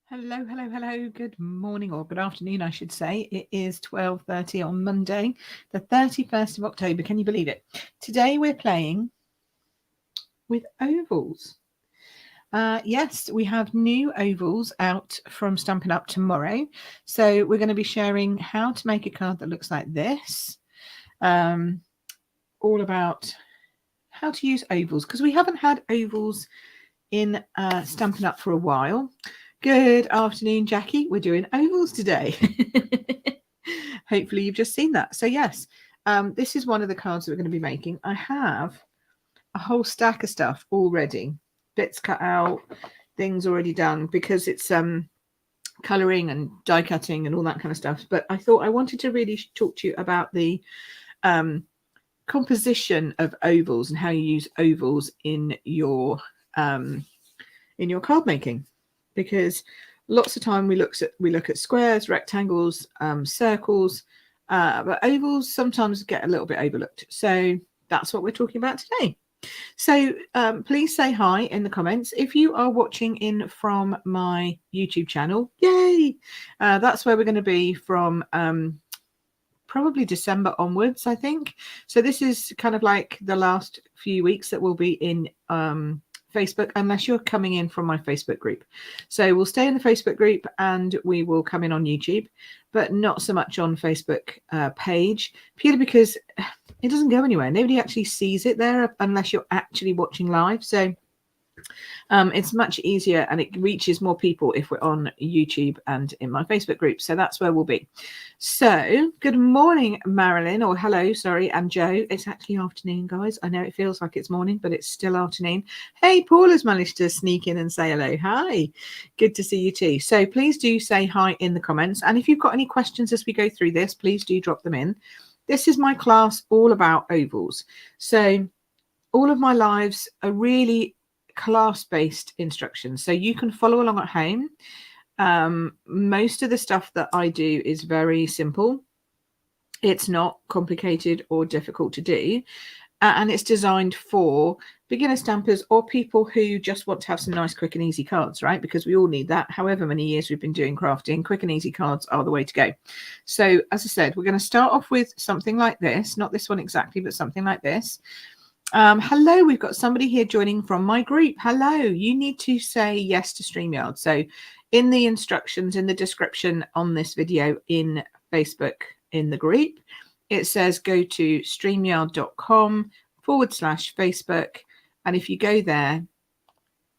Hello, hello, hello. Good morning or good afternoon, I should say. It is 12:30 on Monday, the 31st of October. Can you believe it? Today we're playing with ovals. Yes, we have new ovals out from Stampin' Up tomorrow. So we're going to be sharing how to make a card that looks like this. All about how to use ovals, because we haven't had ovals in Stampin' Up for a while. Good afternoon, Jackie. We're doing ovals today. Hopefully you've just seen that. So yes, this is one of the cards that we're going to be making. I have a whole stack of stuff already, bits cut out, things already done, because it's colouring and die cutting and all that kind of stuff. But I thought I wanted to really talk to you about the composition of ovals and how you use ovals in your card making, because lots of time we look at squares, rectangles, circles, but ovals sometimes get a little bit overlooked. So that's what we're talking about today. So please say hi in the comments. If you are watching in from my YouTube channel, yay! That's where we're going to be from probably December onwards, I think. So this is kind of like the last few weeks that we'll be in Facebook, unless you're coming in from my Facebook group. So we'll stay in the Facebook group and we will come in on YouTube, but not so much on Facebook page, purely because it doesn't go anywhere. Nobody actually sees it there unless you're actually watching live. So it's much easier and it reaches more people if we're on YouTube and in my Facebook group. So that's where we'll be. So good morning, Marilyn, or hello, sorry, and Joe. It's actually afternoon, guys. I know it feels like it's morning, but it's still afternoon. Hey, Paul has managed to sneak in and say hello. Hi, good to see you too. So please do say hi in the comments. And if you've got any questions as we go through this, please do drop them in. This is my class all about ovals. So all of my lives are really class-based instructions, so you can follow along at home. Most of the stuff that I do is very simple. It's not complicated or difficult to do, and it's designed for beginner stampers or people who just want to have some nice, quick and easy cards, right? Because we all need that. However many years we've been doing crafting, quick and easy cards are the way to go. So as I said, we're going to start off with something like this, not this one exactly, but something like this. Hello, we've got somebody here joining from my group. Hello, you need to say yes to StreamYard. So in the instructions, in the description on this video in Facebook, in the group, it says go to streamyard.com/Facebook. And if you go there,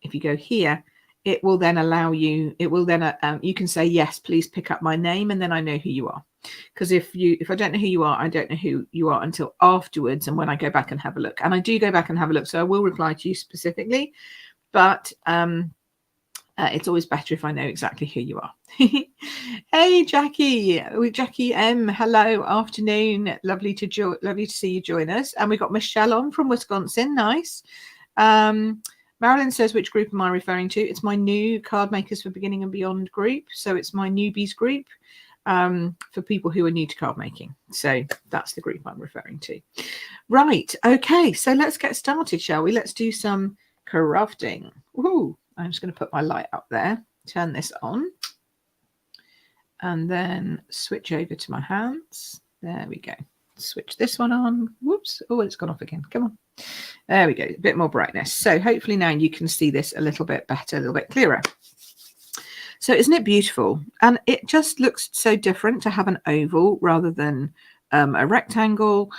if you go here, it will then allow you, it will then, you can say, yes, please pick up my name. And then I know who you are. Because if I don't know who you are, I don't know who you are until afterwards, and when I go back and have a look. And I do go back and have a look, so I will reply to you specifically, but it's always better if I know exactly who you are. Hey, Jackie, Jackie M, hello, afternoon, lovely to see you join us. And we've got Michelle on from Wisconsin. Nice. Marilyn says, which group am I referring to? It's my new Card Makers for Beginning and Beyond group, so it's my newbies group. For people who are new to card making. So that's the group I'm referring to. Right, okay, so let's get started, shall we? Let's do some crafting. Ooh, I'm just going to put my light up there, turn this on, and then switch over to my hands. There we go. Switch this one on. Whoops, oh, it's gone off again. Come on. There we go, a bit more brightness. So hopefully now you can see this a little bit better, a little bit clearer. So isn't it beautiful? And it just looks so different to have an oval rather than a rectangle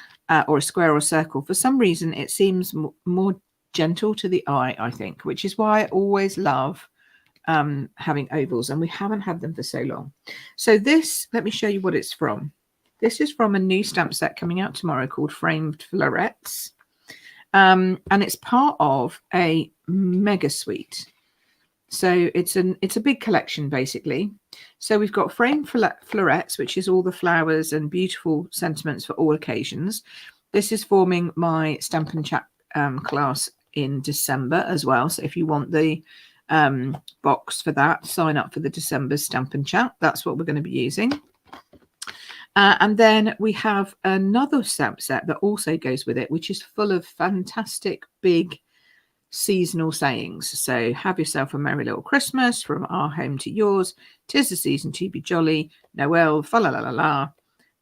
or a square or a circle. For some reason, it seems more gentle to the eye, I think, which is why I always love having ovals, and we haven't had them for so long. So this, let me show you what it's from. This is from a new stamp set coming out tomorrow called Flitting Florets. And it's part of a mega suite. So it's a big collection, basically. So we've got Flitting Florets, which is all the flowers and beautiful sentiments for all occasions. This is forming my Stampin' Chat class in December as well. So if you want the box for that, sign up for the December Stampin' Chat. That's what we're going to be using. And then we have another stamp set that also goes with it, which is full of fantastic big seasonal sayings. So have yourself a merry little Christmas, from our home to yours. 'Tis the season to be jolly. Noel, fa la la la la.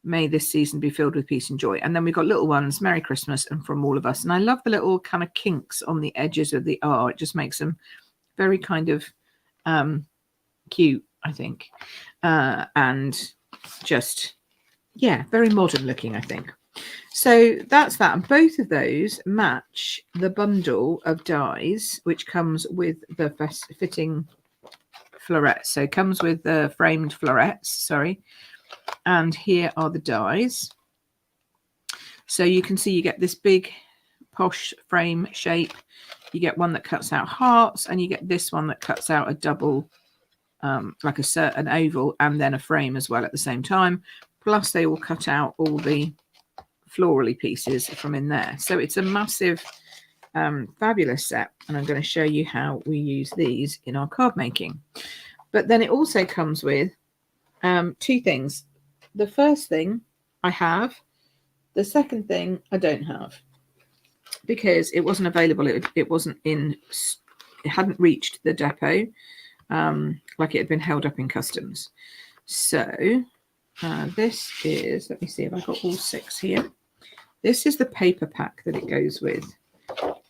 May this season be filled with peace and joy. And then we've got little ones, Merry Christmas, and from all of us. And I love the little kind of kinks on the edges of the R. It just makes them very kind of cute, I think. And just, yeah, very modern looking, I think. So that's that. And both of those match the bundle of dies, which comes with the fitting florets. So it comes with the framed florets, sorry. And here are the dies. So you can see you get this big posh frame shape. You get one that cuts out hearts, and you get this one that cuts out a double, like an oval, and then a frame as well at the same time. Plus they will cut out all the florally pieces from in there. So it's a massive, fabulous set. And I'm going to show you how we use these in our card making. But then it also comes with two things. The first thing I have, the second thing I don't have, because it wasn't available. It wasn't in, it hadn't reached the depot, like it had been held up in customs. So this is, let me see if I've got all 6 here. This is the paper pack that it goes with.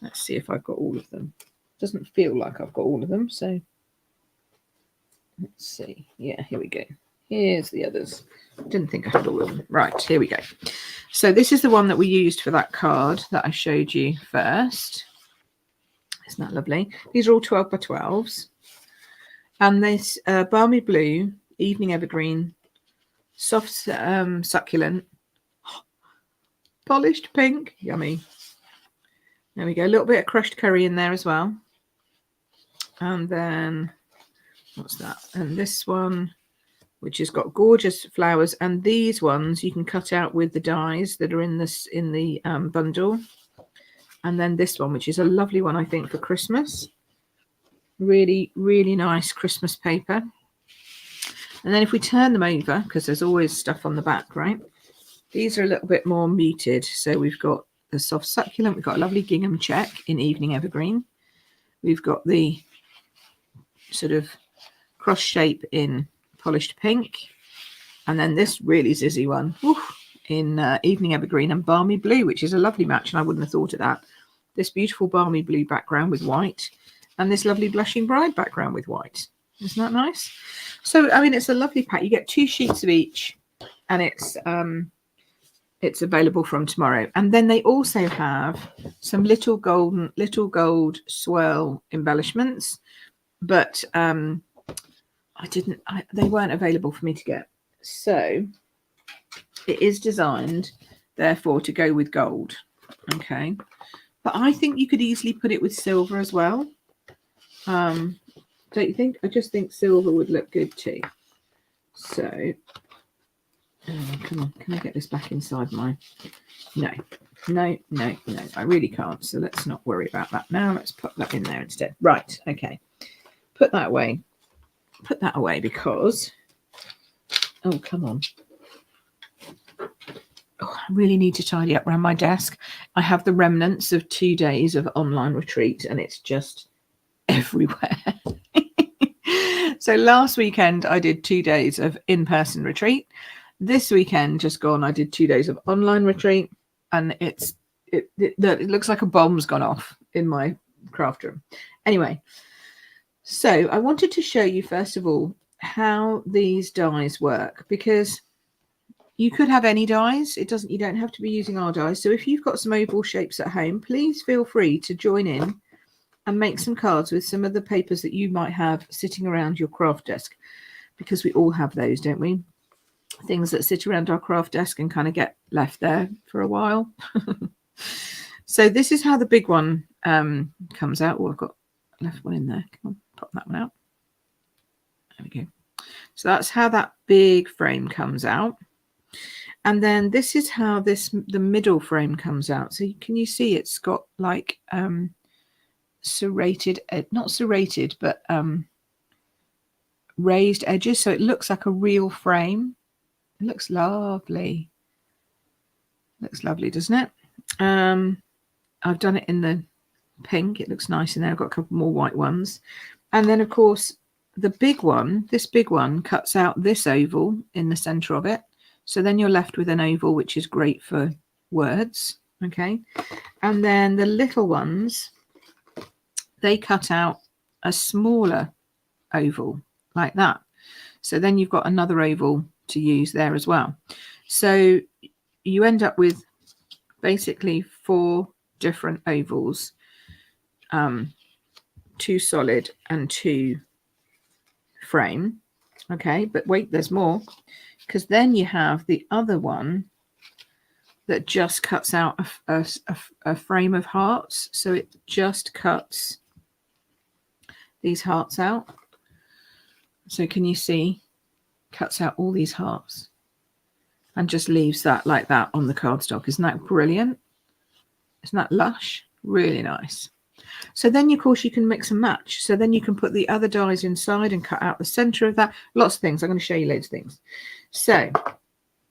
Let's see if I've got all of them. Doesn't feel like I've got all of them, so let's see. Yeah, here we go. Here's the others. Didn't think I had all of them. Right, here we go. So this is the one that we used for that card that I showed you first. Isn't that lovely? These are all 12 by 12s. And this balmy blue, evening evergreen, soft succulent, polished pink, yummy. There we go. A little bit of crushed curry in there as well. And then what's that? And this one, which has got gorgeous flowers, and these ones you can cut out with the dies that are in this in the bundle. And then this one, which is a lovely one, I think, for Christmas. Really, really nice Christmas paper. And then if we turn them over, because there's always stuff on the back, right? These are a little bit more muted. So we've got the soft succulent. We've got a lovely gingham check in evening evergreen. We've got the sort of cross shape in polished pink. And then this really zizzy one in evening evergreen and balmy blue, which is a lovely match. And I wouldn't have thought of that. This beautiful balmy blue background with white, and this lovely blushing bride background with white. Isn't that nice? So, I mean, it's a lovely pack. You get 2 sheets of each, and it's available from tomorrow. And then they also have some little gold swirl embellishments, but they weren't available for me to get. So it is designed, therefore, to go with gold. Okay. But I think you could easily put it with silver as well. Don't you think? I just think silver would look good too. So, come on. Can I get this back inside my... No. I really can't. So let's not worry about that now. Let's put that in there instead. Right. Okay. Put that away. Put that away because... Oh, come on. Oh, I really need to tidy up around my desk. I have the remnants of 2 days of online retreat, and it's just everywhere. So last weekend I did 2 days of in-person retreat. This weekend just gone, I did 2 days of online retreat, and it looks like a bomb's gone off in my craft room. Anyway, so I wanted to show you first of all how these dies work, because you could have any dies. You don't have to be using our dies. So if you've got some oval shapes at home, please feel free to join in and make some cards with some of the papers that you might have sitting around your craft desk, because we all have those, don't we? Things that sit around our craft desk and kind of get left there for a while. So this is how the big one comes out. Oh, I've got left one in there. Come on, pop that one out. There we go. So that's how that big frame comes out. And then this is how the middle frame comes out. So can you see it's got like serrated, not serrated, but raised edges. So it looks like a real frame. It looks lovely. Looks lovely, doesn't it? I've done it in the pink. It looks nice in there. I've got a couple more white ones. And then, of course, the big one, this big one, cuts out this oval in the center of it. So then you're left with an oval, which is great for words. Okay. And then the little ones, they cut out a smaller oval like that. So then you've got another oval to use there as well. So you end up with basically 4 different ovals, 2 solid and 2 frame. Okay, but wait, there's more, because then you have the other one that just cuts out a frame of hearts. So it just cuts these hearts out. So can you see? Cuts out all these hearts and just leaves that like that on the cardstock. Isn't that brilliant? Isn't that lush? Really nice. So then, of course, you can mix and match. So then you can put the other dies inside and cut out the center of that. Lots of things. I'm going to show you loads of things. So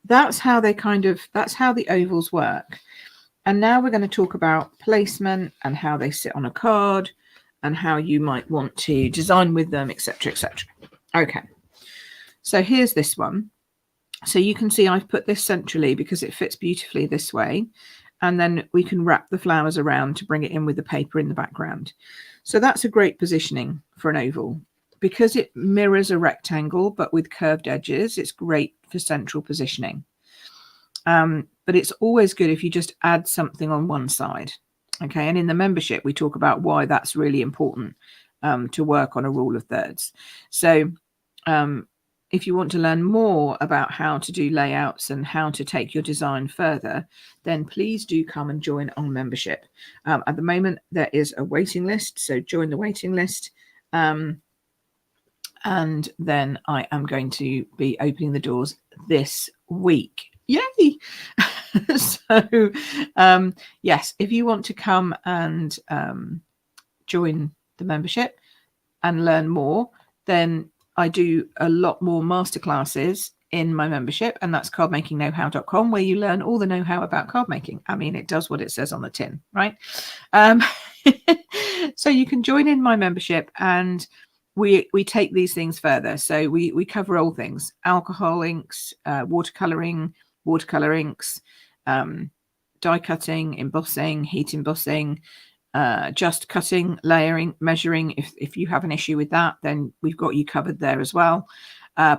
that's how they that's how the ovals work. And now we're going to talk about placement and how they sit on a card and how you might want to design with them, etc., etc. Okay. So here's this one. So you can see I've put this centrally because it fits beautifully this way. And then we can wrap the flowers around to bring it in with the paper in the background. So that's a great positioning for an oval. Because it mirrors a rectangle, but with curved edges, it's great for central positioning. But it's always good if you just add something on one side. Okay, and in the membership, we talk about why that's really important to work on a rule of thirds. So if you want to learn more about how to do layouts and how to take your design further, then please do come and join on membership. At the moment, there is a waiting list, so join the waiting list. And then I am going to be opening the doors this week. Yay! So, yes, if you want to come and join the membership and learn more, then I do a lot more masterclasses in my membership, and that's cardmakingknowhow.com, where you learn all the know-how about card making. I mean, it does what it says on the tin, right? So you can join in my membership, and we take these things further. So we cover all things: alcohol inks, watercolor inks, die cutting, embossing, heat embossing, just cutting, layering, measuring. If you have an issue with that, then we've got you covered there as well.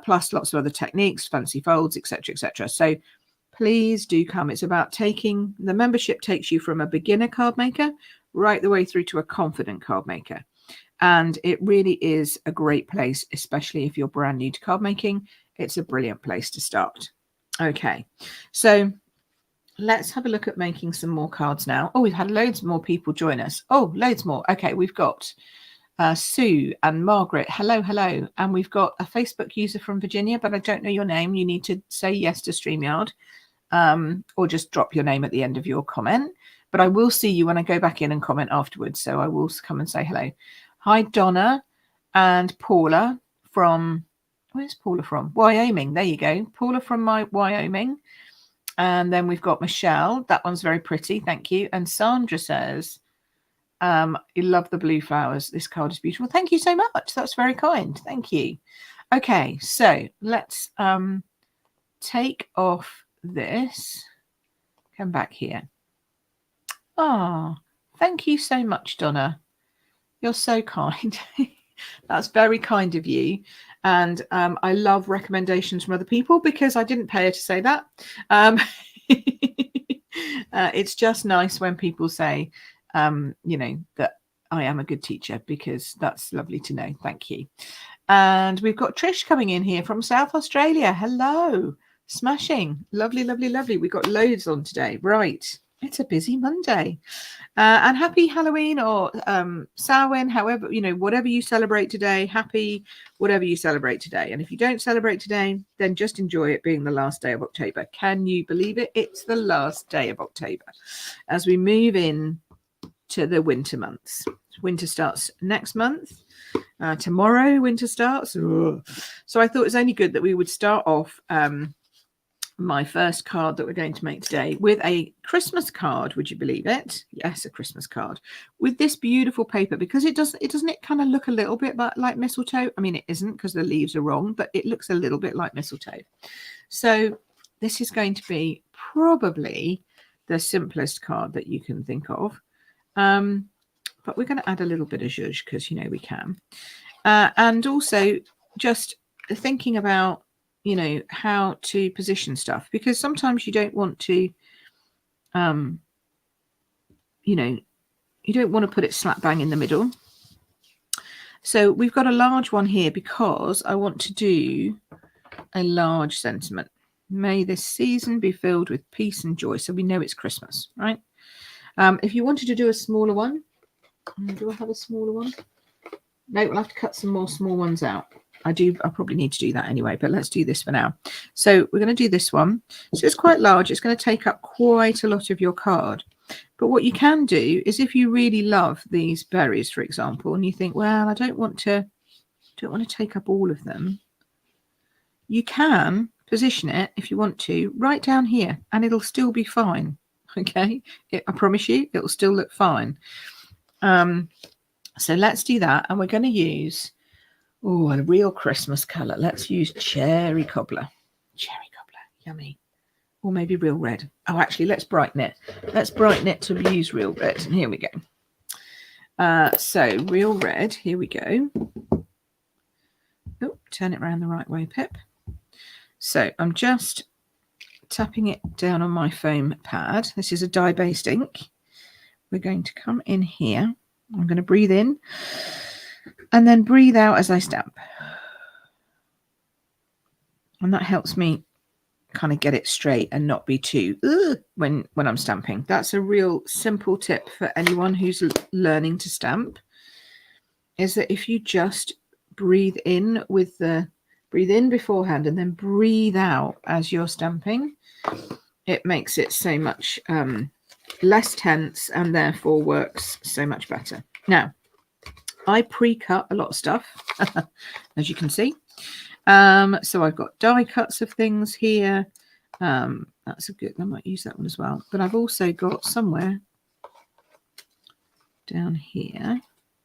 Plus lots of other techniques, fancy folds, etc., etc. So please do come. It's about the membership takes you from a beginner card maker right the way through to a confident card maker. And it really is a great place, especially if you're brand new to card making. It's a brilliant place to start. Okay, so let's have a look at making some more cards now. Oh, we've had loads more people join us. Oh, loads more. Okay, we've got Sue and Margaret. Hello, hello. And we've got a Facebook user from Virginia, but I don't know your name. You need to say yes to StreamYard, or just drop your name at the end of your comment. But I will see you when I go back in and comment afterwards. So I will come and say hello. Hi, Donna and Paula from, where's Paula from? Wyoming. There you go. Paula from Wyoming. And then we've got Michelle. That one's very pretty. Thank you. And Sandra says, you love the blue flowers. This card is beautiful. Thank you so much. That's very kind. Thank you. Okay, so let's take off this. Come back here. Oh, thank you so much, Donna. You're so kind. That's very kind of you. And I love recommendations from other people because I didn't pay her to say that. It's just nice when people say, that I am a good teacher, because that's lovely to know. Thank you. And we've got Trish coming in here from South Australia. Hello. Smashing. Lovely, lovely, lovely. We've got loads on today. Right. It's a busy Monday. And happy Halloween or Samhain, however, whatever you celebrate today, happy whatever you celebrate today. And if you don't celebrate today, then just enjoy it being the last day of October. Can you believe it? It's the last day of October as we move in to the winter months. Winter starts next month. Tomorrow, winter starts. Ugh. So I thought it was only good that we would start off my first card that we're going to make today with a Christmas card. Would you believe it? Yes, a Christmas card with this beautiful paper, because it doesn't it kind of look a little bit like mistletoe. I mean, it isn't because the leaves are wrong, but it looks a little bit like mistletoe. So this is going to be probably the simplest card that you can think of. But we're going to add a little bit of zhuzh because, you know, we can. And also just thinking about, you know, how to position stuff, because sometimes you don't want to, you know, you don't want to put it slap bang in the middle. So we've got a large one here because I want to do a large sentiment. May this season be filled with peace and joy. So we know it's Christmas, right? If you wanted to do a smaller one, do I have a smaller one? No, we'll have to cut some more small ones out. I probably need to do that anyway, but let's do this for now. So we're going to do this one. So it's quite large. It's going to take up quite a lot of your card. But what you can do is, if you really love these berries, for example, and you think, well, I don't want to take up all of them, you can position it, if you want to, right down here, and it'll still be fine. Okay, I promise you, it'll still look fine. So let's do that, and we're going to use a real Christmas colour. Let's use cherry cobbler. Cherry cobbler, yummy. Or maybe real red. Oh, actually, let's brighten it. Let's brighten it to use real red. And here we go. So real red. Here we go. Oh, turn it around the right way, Pip. So I'm just tapping it down on my foam pad. This is a dye-based ink. We're going to come in here. I'm going to breathe in and then breathe out as I stamp. And that helps me kind of get it straight and not be too when I'm stamping. That's a real simple tip for anyone who's learning to stamp, is that if you just breathe in beforehand and then breathe out as you're stamping, it makes it so much less tense and therefore works so much better. Now, I pre-cut a lot of stuff, as you can see. So I've got die cuts of things here. That's a good, I might use that one as well. But I've also got somewhere down here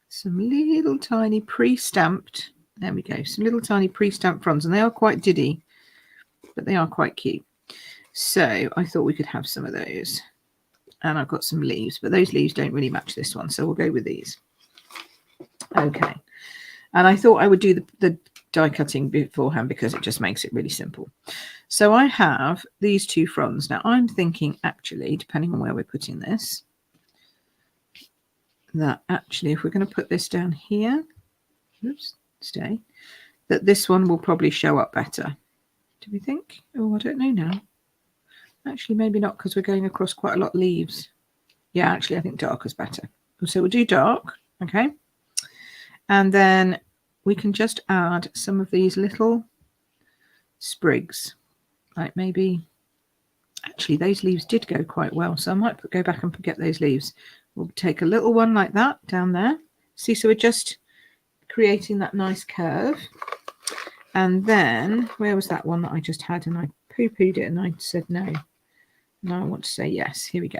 some little tiny pre-stamped, there we go, some little tiny pre-stamped fronds, and they are quite diddy, but they are quite cute. So I thought we could have some of those. And I've got some leaves, but those leaves don't really match this one, so we'll go with these. Okay. And I thought I would do the die cutting beforehand because it just makes it really simple. So I have these two fronds. Now I'm thinking, actually, depending on where we're putting this, that actually if we're going to put this down here, oops, stay, that this one will probably show up better. Do we think? Oh, I don't know now. Actually, maybe not, because we're going across quite a lot of leaves. Yeah, actually, I think dark is better. So we'll do dark, okay? And then we can just add some of these little sprigs. Like maybe, actually, those leaves did go quite well, so I might go back and get those leaves. We'll take a little one like that down there. See, so we're just creating that nice curve. And then, where was that one that I just had? And I poo-pooed it and I said no. Now I want to say yes. Here we go.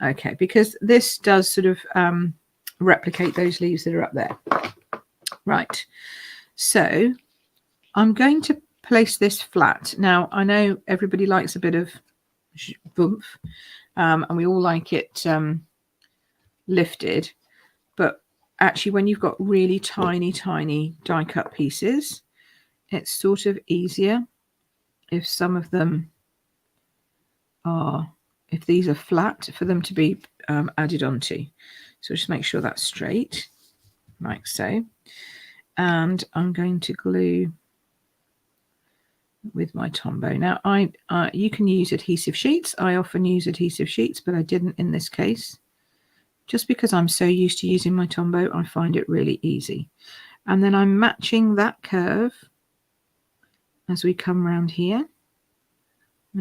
Okay, because this does sort of replicate those leaves that are up there. Right. So I'm going to place this flat. Now, I know everybody likes a bit of oomph, and we all like it lifted. But actually, when you've got really tiny, tiny die cut pieces, it's sort of easier if some of them are, if these are flat, for them to be added onto. So just make sure that's straight, like so. And I'm going to glue with my Tombow. Now, you can use adhesive sheets. I often use adhesive sheets, but I didn't in this case. Just because I'm so used to using my Tombow, I find it really easy. And then I'm matching that curve as we come around here.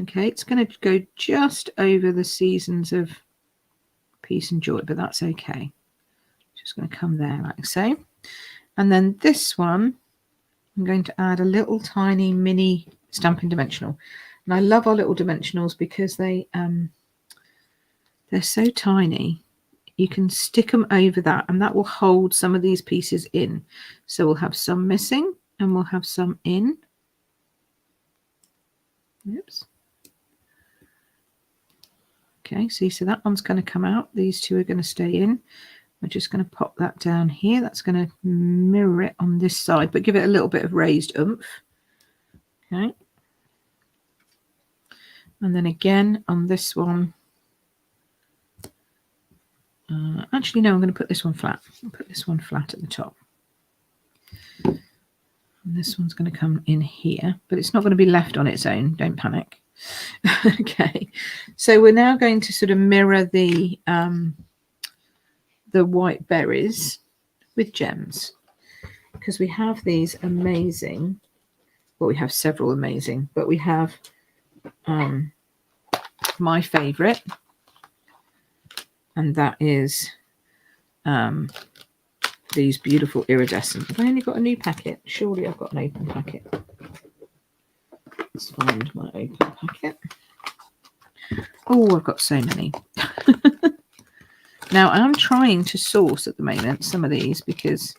Okay, it's going to go just over the seasons of peace and joy, but that's okay. Just going to come there like so. And then this one, I'm going to add a little tiny mini Stampin' Dimensional. And I love our little dimensionals because they're so tiny. You can stick them over that and that will hold some of these pieces in. So we'll have some missing and we'll have some in. Oops. Okay, see, so that one's going to come out. These two are going to stay in. We're just going to pop that down here. That's going to mirror it on this side, but give it a little bit of raised oomph. Okay. And then again on this one. Actually, no, I'm going to put this one flat. I'll put this one flat at the top. And this one's going to come in here, but it's not going to be left on its own. Don't panic. Okay, so we're now going to sort of mirror the white berries with gems, because we have these amazing, well, we have several amazing, but we have my favorite, and that is these beautiful iridescent. Have I only got a new packet? Surely I've got an open packet. Let's find my open packet. Oh, I've got so many. Now I'm trying to source at the moment some of these because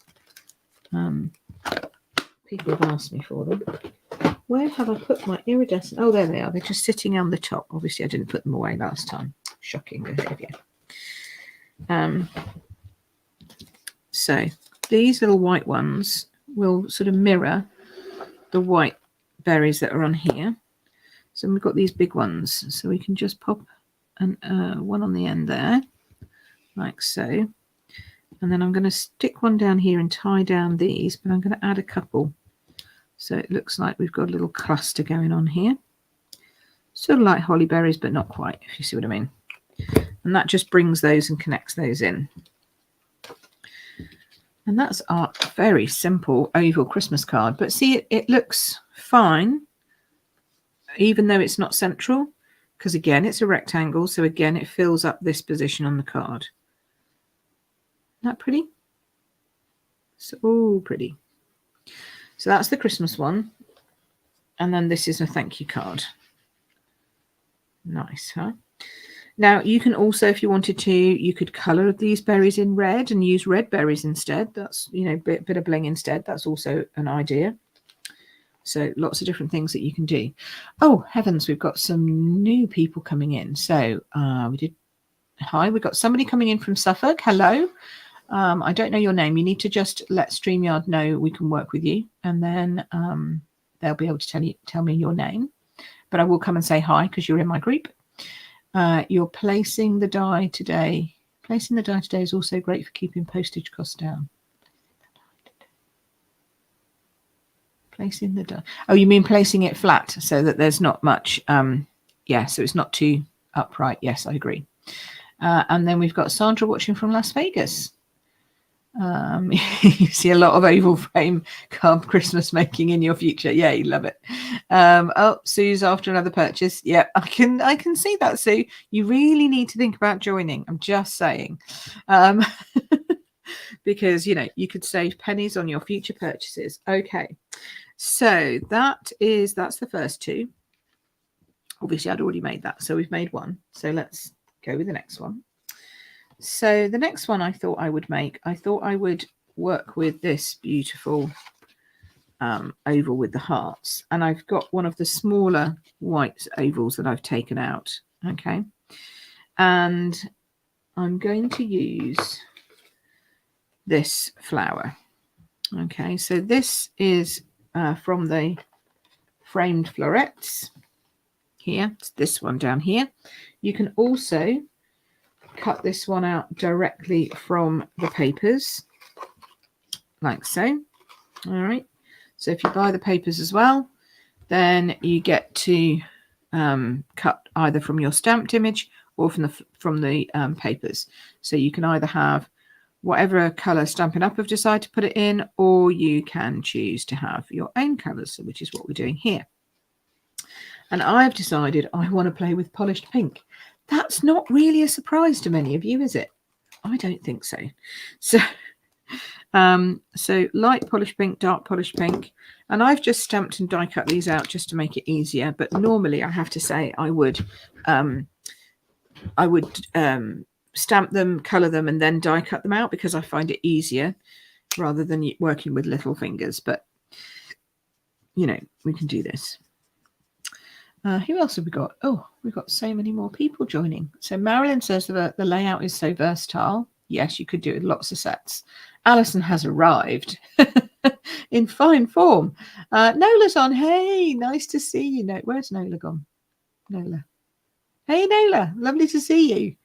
people have asked me for them. Where have I put my iridescent? Oh, there they are. They're just sitting on the top. Obviously I didn't put them away last time. Shocking behaviour. So these little white ones will sort of mirror the white berries that are on here. So we've got these big ones, so we can just pop one on the end there, like so. And then I'm going to stick one down here and tie down these, but I'm going to add a couple. So it looks like we've got a little cluster going on here. Sort of like holly berries, but not quite, if you see what I mean. And that just brings those and connects those in. And that's our very simple oval Christmas card. But see, it looks fine, even though it's not central, because again, it's a rectangle. So again, it fills up this position on the card. Isn't that pretty? So pretty. So that's the Christmas one. And then this is a thank you card. Nice, huh? Now, you can also, if you wanted to, you could colour these berries in red and use red berries instead. That's, you know, bit of bling instead. That's also an idea. So lots of different things that you can do. Oh, heavens, we've got some new people coming in. So hi, we've got somebody coming in from Suffolk. Hello. I don't know your name. You need to just let StreamYard know we can work with you. And then they'll be able to tell me your name. But I will come and say hi because you're in my group. You're placing the die today. Placing the die today is also great for keeping postage costs down. Placing the die. Oh, you mean placing it flat so that there's not much. Yeah, so it's not too upright. Yes, I agree. And then we've got Sandra watching from Las Vegas. You see a lot of oval frame card Christmas making in your future. Yeah, you love it. Oh, Sue's after another purchase. Yeah, I can see that, Sue. You really need to think about joining. I'm just saying. Because, you know, you could save pennies on your future purchases. Okay, so that's the first two. Obviously, I'd already made that, so we've made one. So let's go with the next one. So the next one I thought I would make, I thought I would work with this beautiful oval with the hearts. And I've got one of the smaller white ovals that I've taken out. Okay. And I'm going to use this flower. Okay. So this is from the framed florets here. It's this one down here. You can also cut this one out directly from the papers like so. All right, so if you buy the papers as well, then you get to cut either from your stamped image or from the papers. So you can either have whatever color Stampin' Up have decided to put it in, or you can choose to have your own colors, which is what we're doing here. And I've decided I want to play with polished pink. That's not really a surprise to many of you, is it? I don't think so. So So light polish pink, dark polish pink, and I've just stamped and die cut these out just to make it easier. But normally, I have to say, I would stamp them, color them, and then die cut them out because I find it easier rather than working with little fingers. But you know, we can do this. Who else have we got? Oh, we've got so many more people joining. So Marilyn says that the layout is so versatile. Yes, you could do it with lots of sets. Alison has arrived in fine form. Nola's on. Hey, nice to see you. No, where's Nola gone? Nola. Hey, Nola. Lovely to see you.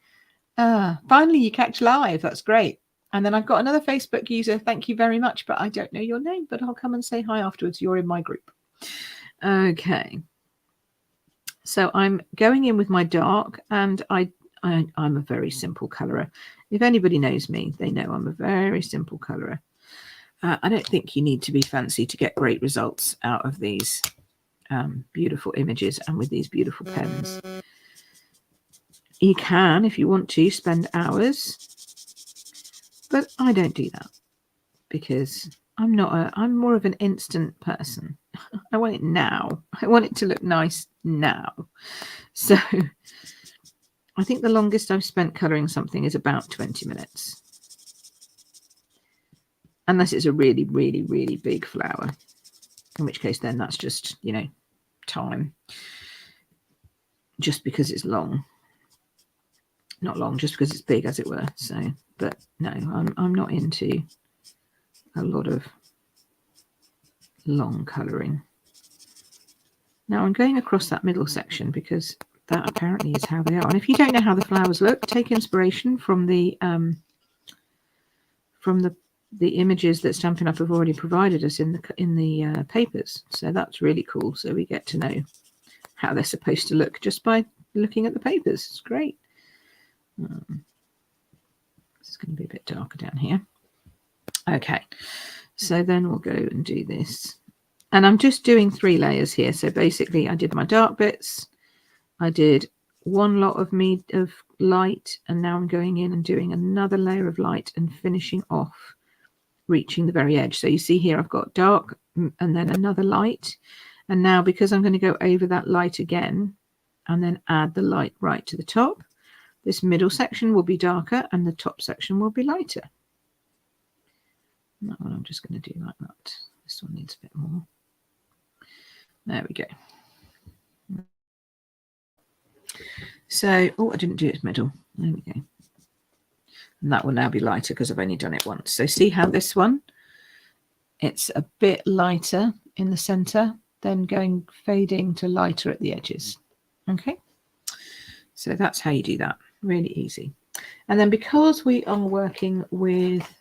Finally, you catch live. That's great. And then I've got another Facebook user. Thank you very much, but I don't know your name, but I'll come and say hi afterwards. You're in my group. Okay. So I'm going in with my dark, and I'm a very simple colorer. If anybody knows me, they know I'm a very simple colorer. I don't think you need to be fancy to get great results out of these beautiful images and with these beautiful pens. You can, if you want to, spend hours, but I don't do that because I'm more of an instant person. I want it now. I want it to look nice now. So I think the longest I've spent colouring something is about 20 minutes. Unless it's a really, really, really big flower. In which case then that's just, you know, time. Just because it's long. Not long, just because it's big, as it were. So, but no, I'm not into a lot of long colouring. Now I'm going across that middle section because that apparently is how they are. And if you don't know how the flowers look, take inspiration from the images that Stampin' Up have already provided us in the papers. So that's really cool. So we get to know how they're supposed to look just by looking at the papers. It's great. This is going to be a bit darker down here. Okay, so then we'll go and do this. And I'm just doing 3 layers here. So basically I did my dark bits. I did one lot of light, and now I'm going in and doing another layer of light and finishing off, reaching the very edge. So you see here I've got dark and then another light. And now because I'm going to go over that light again and then add the light right to the top, this middle section will be darker and the top section will be lighter. And that one I'm just going to do like that. This one needs a bit more. There we go. So, oh, I didn't do its middle. There we go. And that will now be lighter because I've only done it once. So see how this one, it's a bit lighter in the center, then fading to lighter at the edges. Okay. So that's how you do that. Really easy. And then because we are working with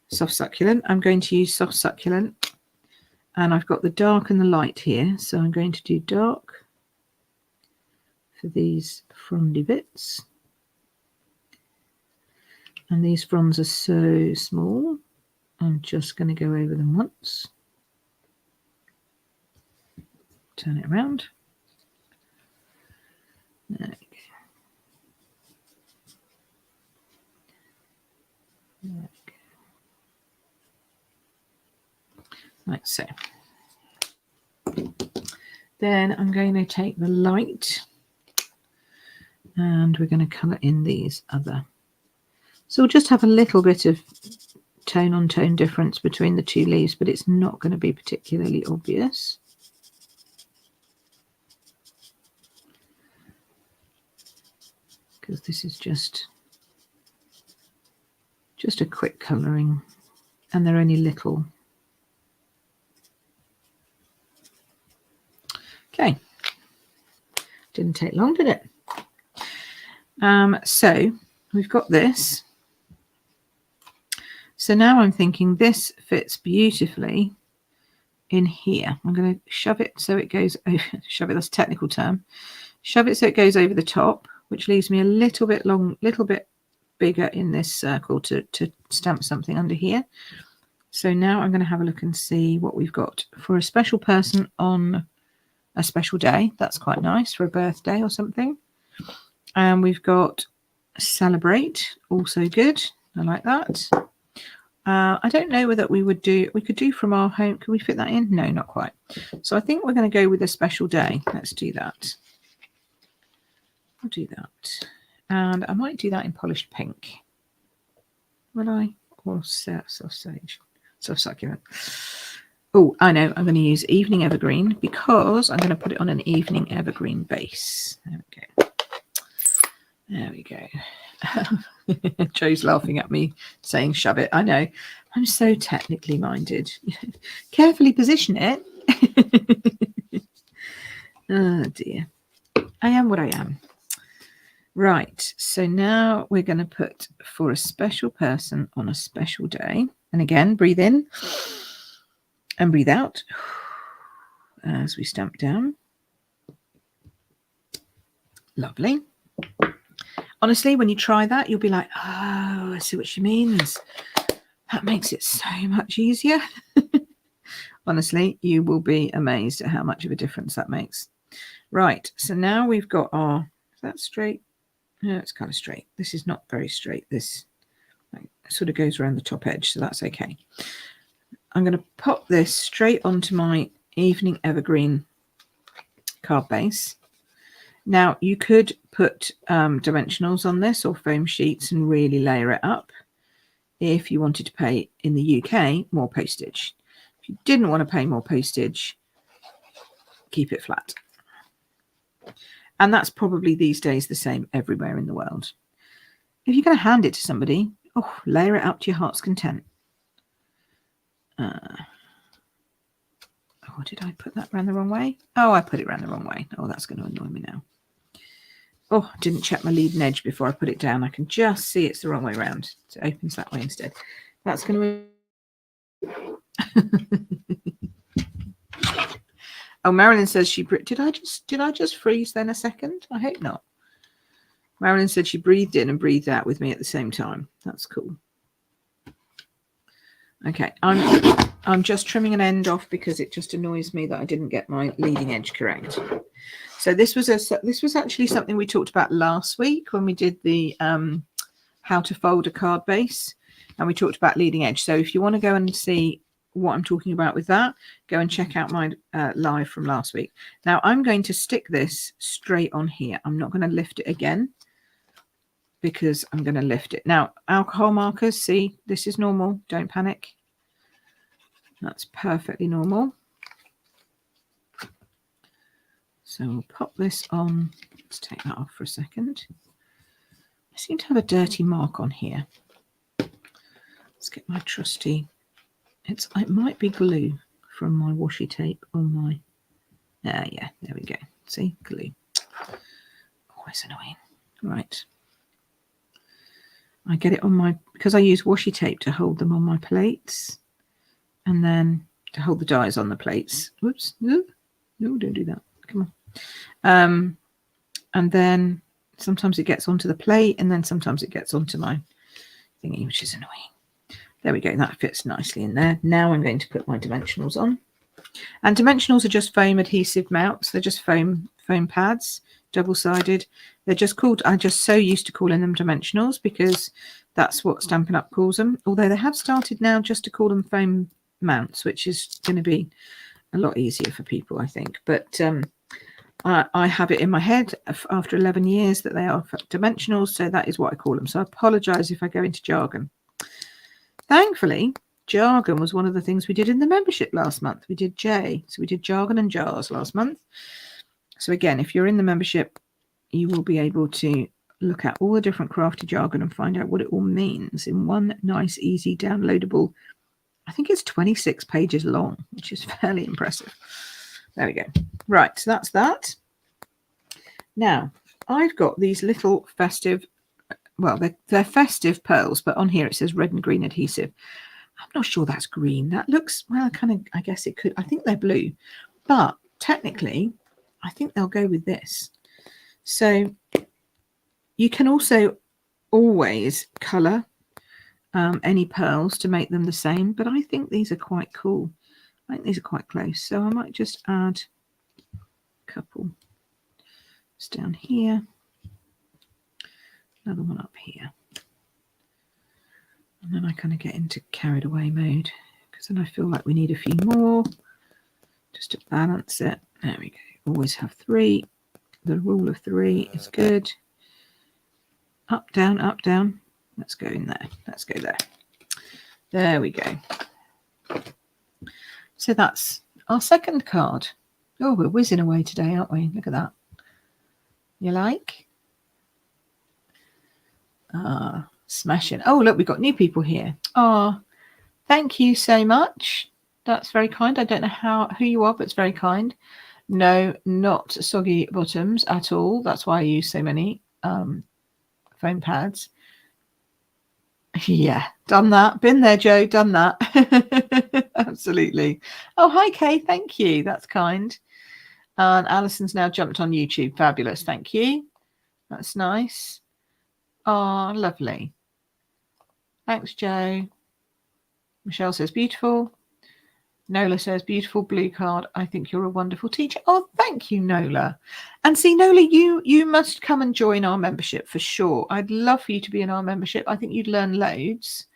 soft succulent, I'm going to use soft succulent. And I've got the dark and the light here. So I'm going to do dark for these frondy bits. And these fronds are so small. I'm just going to go over them once. Turn it around. There we go. There we go. Like so. Then I'm going to take the light and we're going to colour in these other. So we'll just have a little bit of tone on tone difference between the 2 leaves, but it's not going to be particularly obvious. Because this is just a quick colouring and they're only little. Okay, didn't take long, did it? So we've got this. So now I'm thinking this fits beautifully in here. I'm going to shove it so it goes over, shove it, that's a technical term. Shove it so it goes over the top, which leaves me a little bit bigger in this circle to stamp something under here. So now I'm going to have a look and see what we've got for a special person on a special day. That's quite nice for a birthday or something. And we've got celebrate, also good. I like that. I don't know whether we could do from our home. Can we fit that in? No, not quite. So I think we're going to go with a special day. Let's do that. I'll do that. And I might do that in polished pink. Will I? Or soft sage. Soft succulent. Oh, I know. I'm going to use evening evergreen because I'm going to put it on an evening evergreen base. There we go. There we go. Joe's laughing at me saying shove it. I know. I'm so technically minded. Carefully position it. Oh dear. I am what I am. Right. So now we're going to put for a special person on a special day. And again, breathe in and breathe out as we stamp down. Lovely. Honestly, when you try that, you'll be like, oh, I see what she means. That makes it so much easier. Honestly, you will be amazed at how much of a difference that makes. Right, so now we've got our, is that straight? No, it's kind of straight. This is not very straight. This sort of goes around the top edge, so that's okay. I'm going to pop this straight onto my evening evergreen card base. Now, you could put dimensionals on this or foam sheets and really layer it up if you wanted to pay, in the UK, more postage. If you didn't want to pay more postage, keep it flat. And that's probably these days the same everywhere in the world. If you're going to hand it to somebody, layer it up to your heart's content. Did I put that around the wrong way? Oh, I put it around the wrong way. Oh, that's going to annoy me now. Oh, didn't check my leading edge before I put it down. I can just see it's the wrong way around. So it opens that way instead. That's going to... Oh, Marilyn says she... Did I just freeze then a second? I hope not. Marilyn said she breathed in and breathed out with me at the same time. That's cool. Okay, I'm just trimming an end off because it just annoys me that I didn't get my leading edge correct. So this was actually something we talked about last week when we did the how to fold a card base, and we talked about leading edge. So if you want to go and see what I'm talking about with that, go and check out my live from last week. Now I'm going to stick this straight on here. I'm not going to lift it again because I'm going to lift it. Now, alcohol markers, see, this is normal. Don't panic. That's perfectly normal. So we'll pop this on. Let's take that off for a second. I seem to have a dirty mark on here. Let's get my trusty. It might be glue from my washi tape on my. Yeah, there we go. See, glue. Always annoying. Right. I get it on my, because I use washi tape to hold them on my plates, and then to hold the dies on the plates. Whoops. No, don't do that. Come on. And then sometimes it gets onto the plate, and then sometimes it gets onto my thingy, which is annoying. There we go. That fits nicely in there. Now I'm going to put my dimensionals on. And dimensionals are just foam adhesive mounts. They're just foam pads, double-sided. They're just called, I'm just so used to calling them dimensionals because that's what Stampin' Up calls them. Although they have started now just to call them foam mounts, which is going to be a lot easier for people, I think. But I have it in my head after 11 years that they are dimensionals, so that is what I call them. So I apologise if I go into jargon. Thankfully, jargon was one of the things we did in the membership last month. We did J, so we did jargon and jars last month. So again, if you're in the membership, you will be able to look at all the different crafty jargon and find out what it all means in one nice, easy, downloadable. I think it's 26 pages long, which is fairly impressive. There we go. Right, so that's that. Now, I've got these little festive, well, they're festive pearls, but on here it says red and green adhesive. I'm not sure that's green. That looks, well, kind of, I guess it could. I think they're blue, but technically, I think they'll go with this. So you can also always colour any pearls to make them the same, but I think these are quite cool. I think these are quite close, so I might just add a couple. It's down here, another one up here. And then I kind of get into carried away mode because then I feel like we need a few more just to balance it. There we go. Always have 3. The rule of 3 is good. Up, down, up, down. Let's go in there. Let's go there. There we go. So that's our second card. Oh, we're whizzing away today, aren't we? Look at that. You like? Smashing. Oh, look, we've got new people here. Oh, thank you so much. That's very kind. I don't know who you are, but it's very kind. No, not soggy bottoms at all. That's why I use so many foam pads. Yeah, done that. Been there, Joe. Done that. Absolutely. Oh, hi, Kay. Thank you. That's kind. And Alison's now jumped on YouTube. Fabulous. Thank you. That's nice. Oh, lovely. Thanks, Joe. Michelle says beautiful. Nola says beautiful blue card. I think you're a wonderful teacher. Oh, thank you, Nola. And see, Nola, you must come and join our membership for sure. I'd love for you to be in our membership. I think you'd learn loads.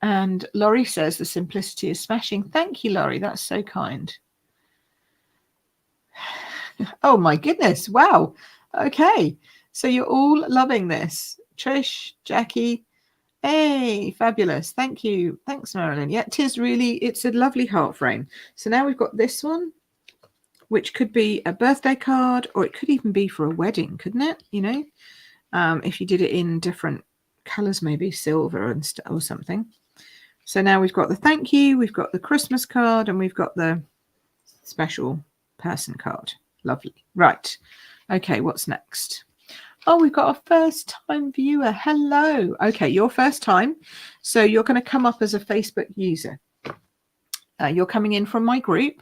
And Laurie says the simplicity is smashing. Thank you, Laurie. That's so kind. Oh my goodness. Wow. Okay. So you're all loving this. Trish, Jackie. Hey, fabulous. Thank you. Thanks, Marilyn. Yeah, it's a lovely heart frame. So now we've got this one, which could be a birthday card, or it could even be for a wedding, couldn't it? You know, if you did it in different colors, maybe silver and or something. So now we've got the thank you, we've got the Christmas card, and we've got the special person card. Lovely. Right. Okay, what's next? Oh, we've got a first time viewer. Hello. Okay, your first time. So you're going to come up as a Facebook user. You're coming in from my group.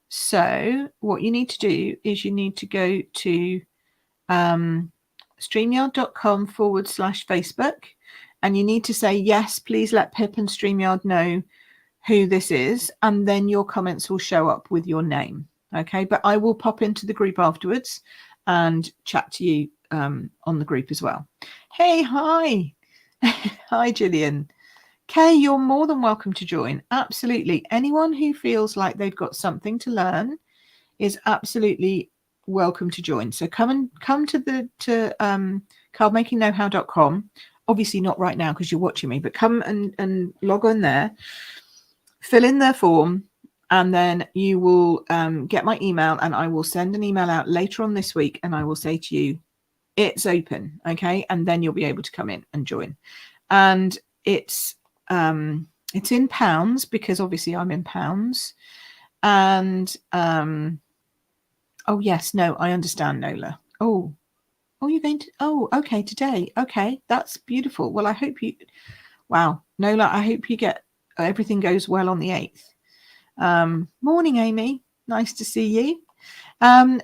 So what you need to do is you need to go to streamyard.com/Facebook, and you need to say, yes, please let Pip and StreamYard know who this is. And then your comments will show up with your name. Okay, but I will pop into the group afterwards and chat to you on the group as well. Hey, hi. Hi, Gillian. Kay, you're more than welcome to join. Absolutely. Anyone who feels like they've got something to learn is absolutely welcome to join. So come to cardmakingknowhow.com. Obviously not right now because you're watching me, but come and log on there, fill in their form, and then you will get my email, and I will send an email out later on this week, and I will say to you, it's open, okay? And then you'll be able to come in and join. And it's in pounds because obviously I'm in pounds. And oh yes, no, I understand, Nola. Oh, you're going to, oh, okay, today. Okay, that's beautiful. Well, I hope you, wow, Nola, I hope you get, everything goes well on the 8th. Morning, Amy. Nice to see you.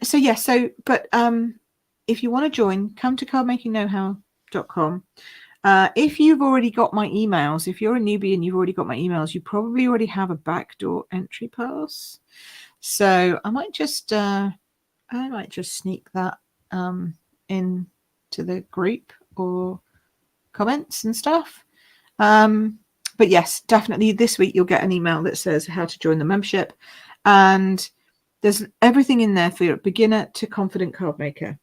So yes, but if you want to join, come to cardmakingknowhow.com. If you've already got my emails, if you're a newbie and you've already got my emails, you probably already have a backdoor entry pass. So I might just sneak that into the group or comments and stuff. But yes, definitely this week you'll get an email that says how to join the membership, and there's everything in there for your beginner to confident card maker.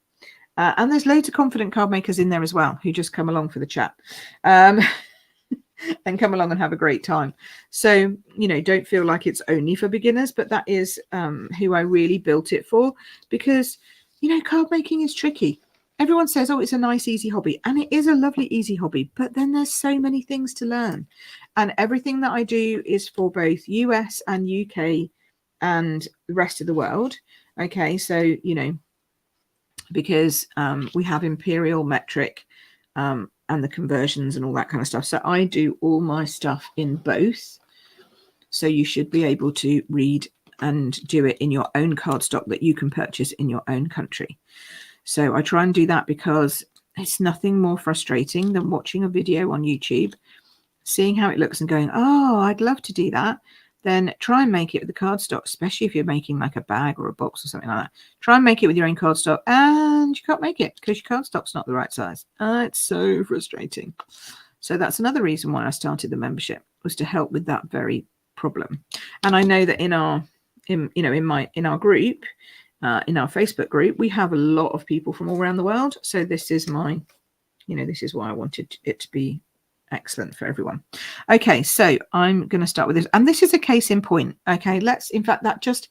And there's loads of confident card makers in there as well who just come along for the chat and come along and have a great time. So, you know, don't feel like it's only for beginners, but that is who I really built it for, because, you know, card making is tricky. Everyone says, oh, it's a nice, easy hobby. And it is a lovely, easy hobby. But then there's so many things to learn. And everything that I do is for both US and UK and the rest of the world. Okay, so, you know, because we have imperial, metric, and the conversions and all that kind of stuff. So I do all my stuff in both. So you should be able to read and do it in your own cardstock that you can purchase in your own country. So I try and do that because it's nothing more frustrating than watching a video on YouTube, seeing how it looks and going, oh, I'd love to do that. Then try and make it with the cardstock, especially if you're making like a bag or a box or something like that. Try and make it with your own cardstock, and you can't make it because your cardstock's not the right size. It's so frustrating. So that's another reason why I started the membership, was to help with that very problem. And I know that in our group, in our Facebook group, we have a lot of people from all around the world. So this is my, this is why I wanted it to be excellent for everyone. Okay, so I'm going to start with this, and this is a case in point. Okay, in fact, that just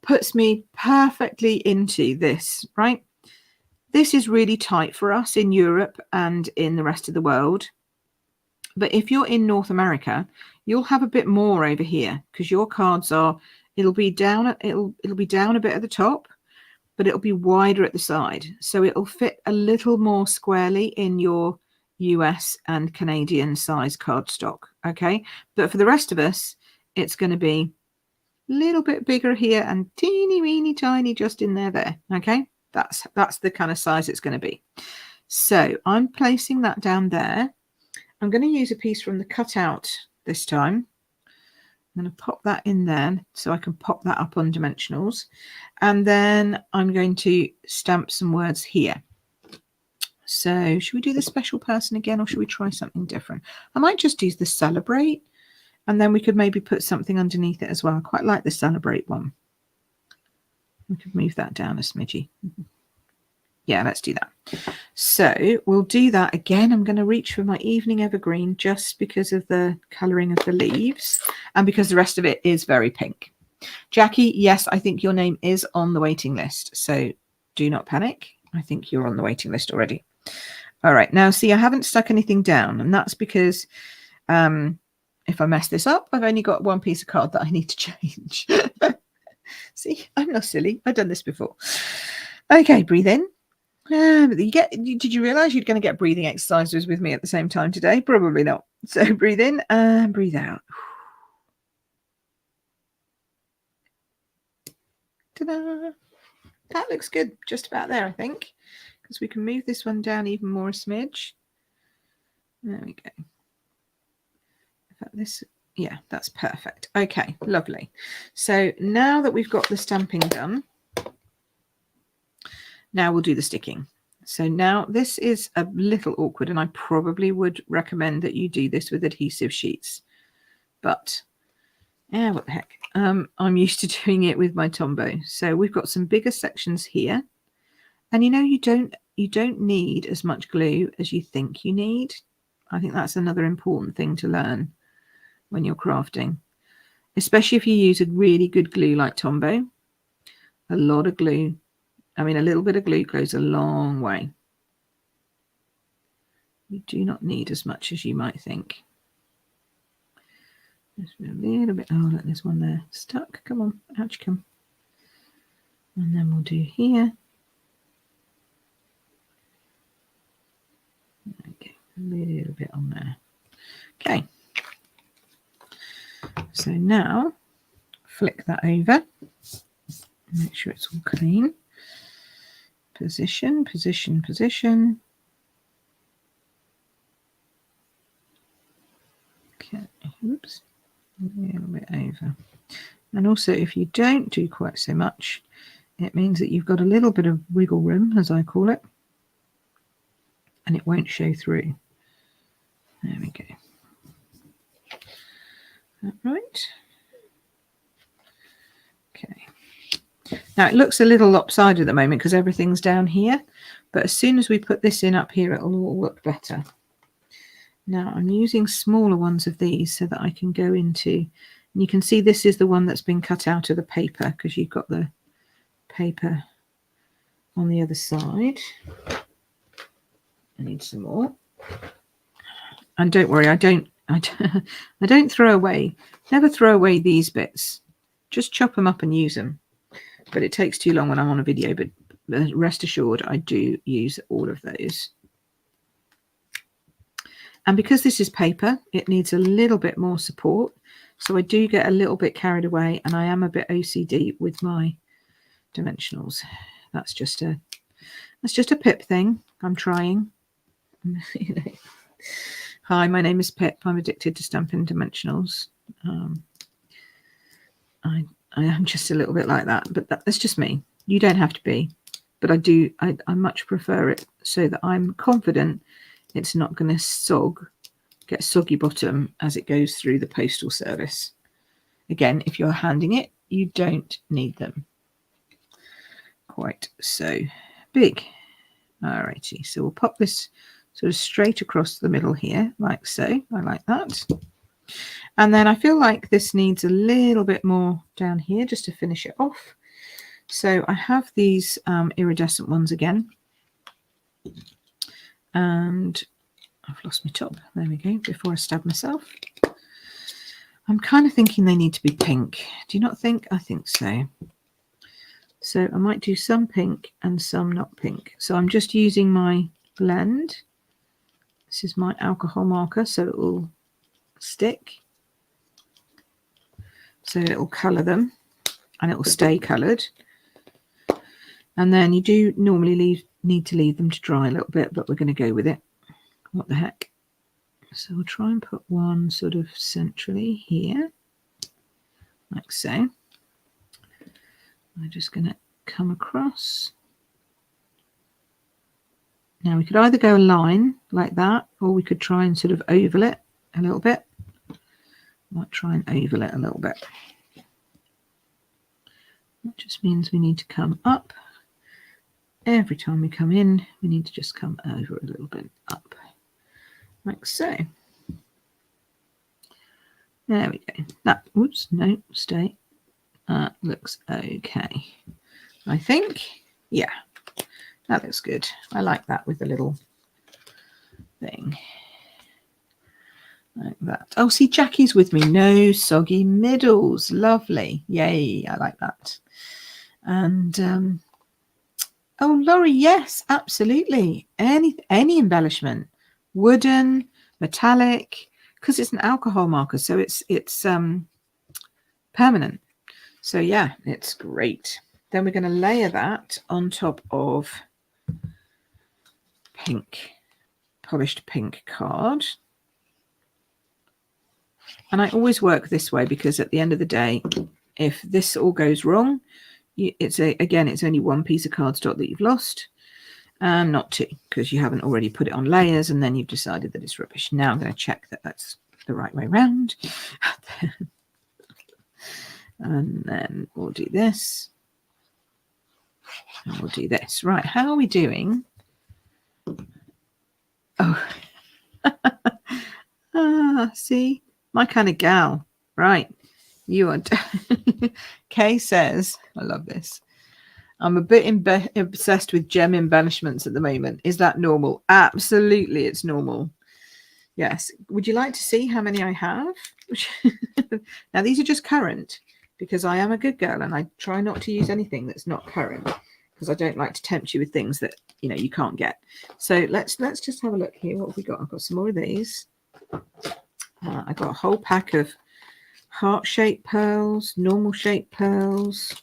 puts me perfectly into this, right? This is really tight for us in Europe and in the rest of the world. But if you're in North America, you'll have a bit more over here, because your cards are, it'll be down a bit at the top, but it'll be wider at the side. So it'll fit a little more squarely in your US and Canadian size cardstock. Okay. But for the rest of us, it's going to be a little bit bigger here and teeny weeny tiny just in there. Okay. That's the kind of size it's going to be. So I'm placing that down there. I'm going to use a piece from the cutout this time. I'm going to pop that in there so I can pop that up on dimensionals. And then I'm going to stamp some words here. So should we do the special person again, or should we try something different? I might just use the celebrate, and then we could maybe put something underneath it as well. I quite like the celebrate one. We could move that down a smidgy. Yeah, let's do that. So we'll do that again. I'm going to reach for my evening evergreen just because of the colouring of the leaves and because the rest of it is very pink. Jackie, yes, I think your name is on the waiting list. So do not panic. I think you're on the waiting list already. All right. Now, see, I haven't stuck anything down, and that's because if I mess this up, I've only got one piece of card that I need to change. See, I'm not silly. I've done this before. Okay, breathe in. Did you realize you're going to get breathing exercises with me at the same time today? Probably not. So breathe in and breathe out. Ta-da! That looks good, just about there, I think, because we can move this one down even more a smidge. There we go. In fact, yeah, that's perfect. Okay, lovely. So now that we've got the stamping done, now we'll do the sticking. So now this is a little awkward, and I probably would recommend that you do this with adhesive sheets. But yeah, what the heck? I'm used to doing it with my Tombow. So we've got some bigger sections here, and you don't need as much glue as you think you need. I think that's another important thing to learn when you're crafting, especially if you use a really good glue like Tombow. A lot of glue. I mean, a little bit of glue goes a long way. You do not need as much as you might think. Just a little bit. Oh, look, there's one there stuck. Come on, out you come. And then we'll do here. Okay, a little bit on there. Okay. So now flick that over. Make sure it's all clean. Position, position, position. Okay, oops, a little bit over. And also, if you don't do quite so much, it means that you've got a little bit of wiggle room, as I call it, and it won't show through. There we go. That right? Okay. Now it looks a little lopsided at the moment because everything's down here, but as soon as we put this in up here, it'll all look better. Now I'm using smaller ones of these so that I can go into, and you can see this is the one that's been cut out of the paper because you've got the paper on the other side. I need some more. And don't worry, I don't throw away, never throw away these bits. Just chop them up and use them. But it takes too long when I'm on a video, but rest assured I do use all of those. And because this is paper, it needs a little bit more support. So I do get a little bit carried away, and I am a bit OCD with my dimensionals. That's just a Pip thing. I'm trying. Hi, my name is Pip. I'm addicted to Stampin' Dimensionals. I am just a little bit like that, but that's just me. You don't have to be, but I much prefer it so that I'm confident it's not going to sog get a soggy bottom as it goes through the postal service. Again, if you're handing it, you don't need them quite so big. Alrighty, so we'll pop this sort of straight across the middle here, like so. I like that. And then I feel like this needs a little bit more down here just to finish it off. So I have these iridescent ones again. And I've lost my top. There we go, before I stab myself. I'm kind of thinking they need to be pink. Do you not think? I think so. So I might do some pink and some not pink. So I'm just using my blend. This is my alcohol marker, so it will stick. So it will colour them and it will stay coloured. And then you do normally need to leave them to dry a little bit, but we're going to go with it. What the heck? So we'll try and put one sort of centrally here, like so. I'm just going to come across. Now we could either go a line like that, or we could try and sort of oval it a little bit. Might try and oval it a little bit. That just means we need to come up. Every time we come in, we need to just come over a little bit up, like so. There we go. That, whoops, no, stay. That looks okay. I think, yeah, that looks good. I like that with the little thing. Like that. Oh, see, Jackie's with me. No soggy middles. Lovely. Yay, I like that. And, oh, Laurie, yes, absolutely. Any embellishment. Wooden, metallic, because it's an alcohol marker, so it's permanent. So yeah, it's great. Then we're going to layer that on top of pink, polished pink card. And I always work this way because at the end of the day, if this all goes wrong, again, it's only one piece of cardstock that you've lost, and not two, because you haven't already put it on layers and then you've decided that it's rubbish. Now I'm going to check that that's the right way around. And then we'll do this. And we'll do this. Right, how are we doing? Oh, see, my kind of gal. Right, you are. Kay says, I love this. I'm a bit obsessed with gem embellishments at the moment. Is that normal? Absolutely, it's normal. Yes. Would you like to see how many I have? Now, these are just current because I am a good girl and I try not to use anything that's not current because I don't like to tempt you with things that, you know, you can't get. So let's just have a look here. What have we got? I've got some more of these. I got a whole pack of heart-shaped pearls, normal shaped pearls,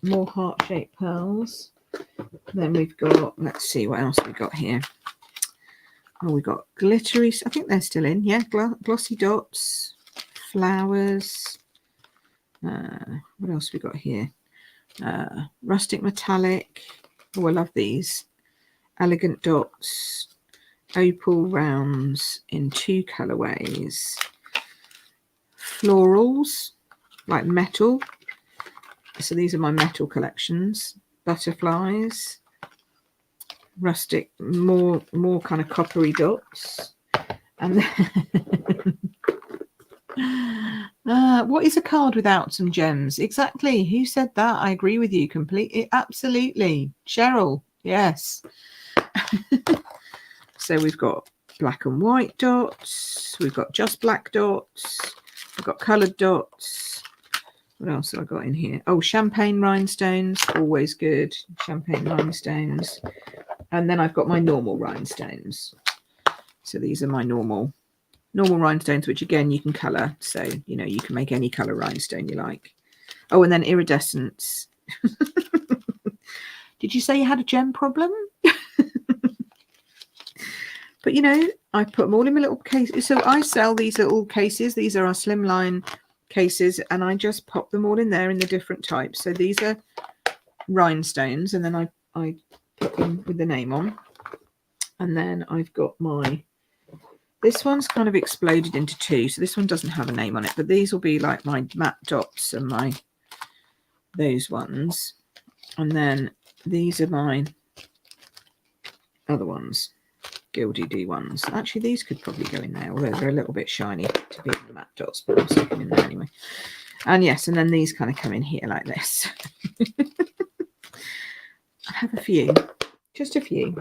more heart-shaped pearls. Then we've got, let's see what else we got here. Oh, we got glittery, I think they're still in. Yeah, glossy dots, flowers. What else we got here? Rustic metallic. Oh, I love these. Elegant dots, opal rounds in 2 colorways. Florals, like metal. So these are my metal collections. Butterflies. Rustic, more kind of coppery dots. And then what is a card without some gems? Exactly. Who said that? I agree with you completely. Absolutely. Cheryl. Yes. So we've got black and white dots. We've got just black dots. We've got coloured dots. What else have I got in here? Oh, champagne rhinestones. Always good. Champagne rhinestones. And then I've got my normal rhinestones. So these are my normal rhinestones, which again you can colour. So, you know, you can make any colour rhinestone you like. Oh, and then iridescents. Did you say you had a gem problem? But, you know, I put them all in my little case. So I sell these little cases. These are our slimline cases. And I just pop them all in there in the different types. So these are rhinestones. And then I put them with the name on. And then I've got my This one's kind of exploded into two, so this one doesn't have a name on it, but these will be like my matte dots and my those ones. And then these are my other ones, Gildy D ones. Actually, these could probably go in there, although they're a little bit shiny to be in the matte dots, but I'll stick them in there anyway. And yes, and then these kind of come in here like this. I have a few, just a few.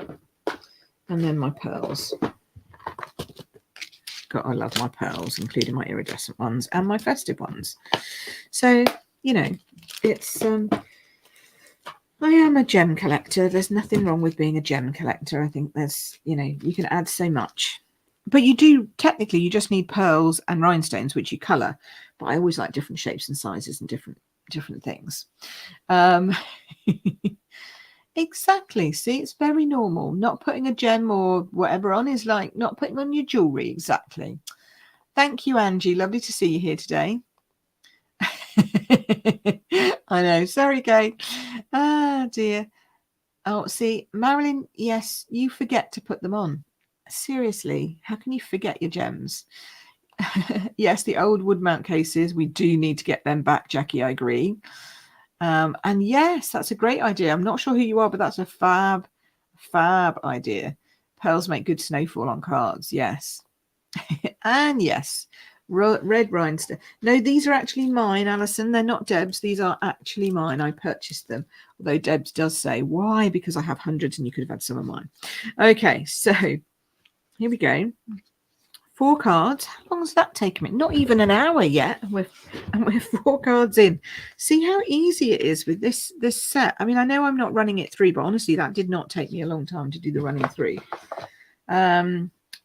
And then my pearls. God, I love my pearls, including my iridescent ones and my festive ones. So, you know, it's I am a gem collector. There's nothing wrong with being a gem collector. I think there's, you know, you can add so much. But you do, technically, you just need pearls and rhinestones, which you colour. But I always like different shapes and sizes and different things. Exactly. See, it's very normal. Not putting a gem or whatever on is like not putting on your jewellery. Exactly. Thank you, Angie. Lovely to see you here today. I know. Sorry, Kay. Ah, dear. Oh, see, Marilyn, yes, you forget to put them on. Seriously, how can you forget your gems? Yes, the old wood mount cases, we do need to get them back, Jackie. I agree. And yes, that's a great idea. I'm not sure who you are, but that's a fab idea. Pearls make good snowfall on cards. Yes. And yes, red rhinestone. No, these are actually mine, Alison. They're not Deb's. These are actually mine. I purchased them. Although Deb's does say, why? Because I have hundreds and you could have had some of mine. Okay, so here we go. 4 cards. How long has that taken me? Not even an hour yet. We're 4 cards in. See how easy it is with this set. I mean, I know I'm not running it through, but honestly, that did not take me a long time to do the running through.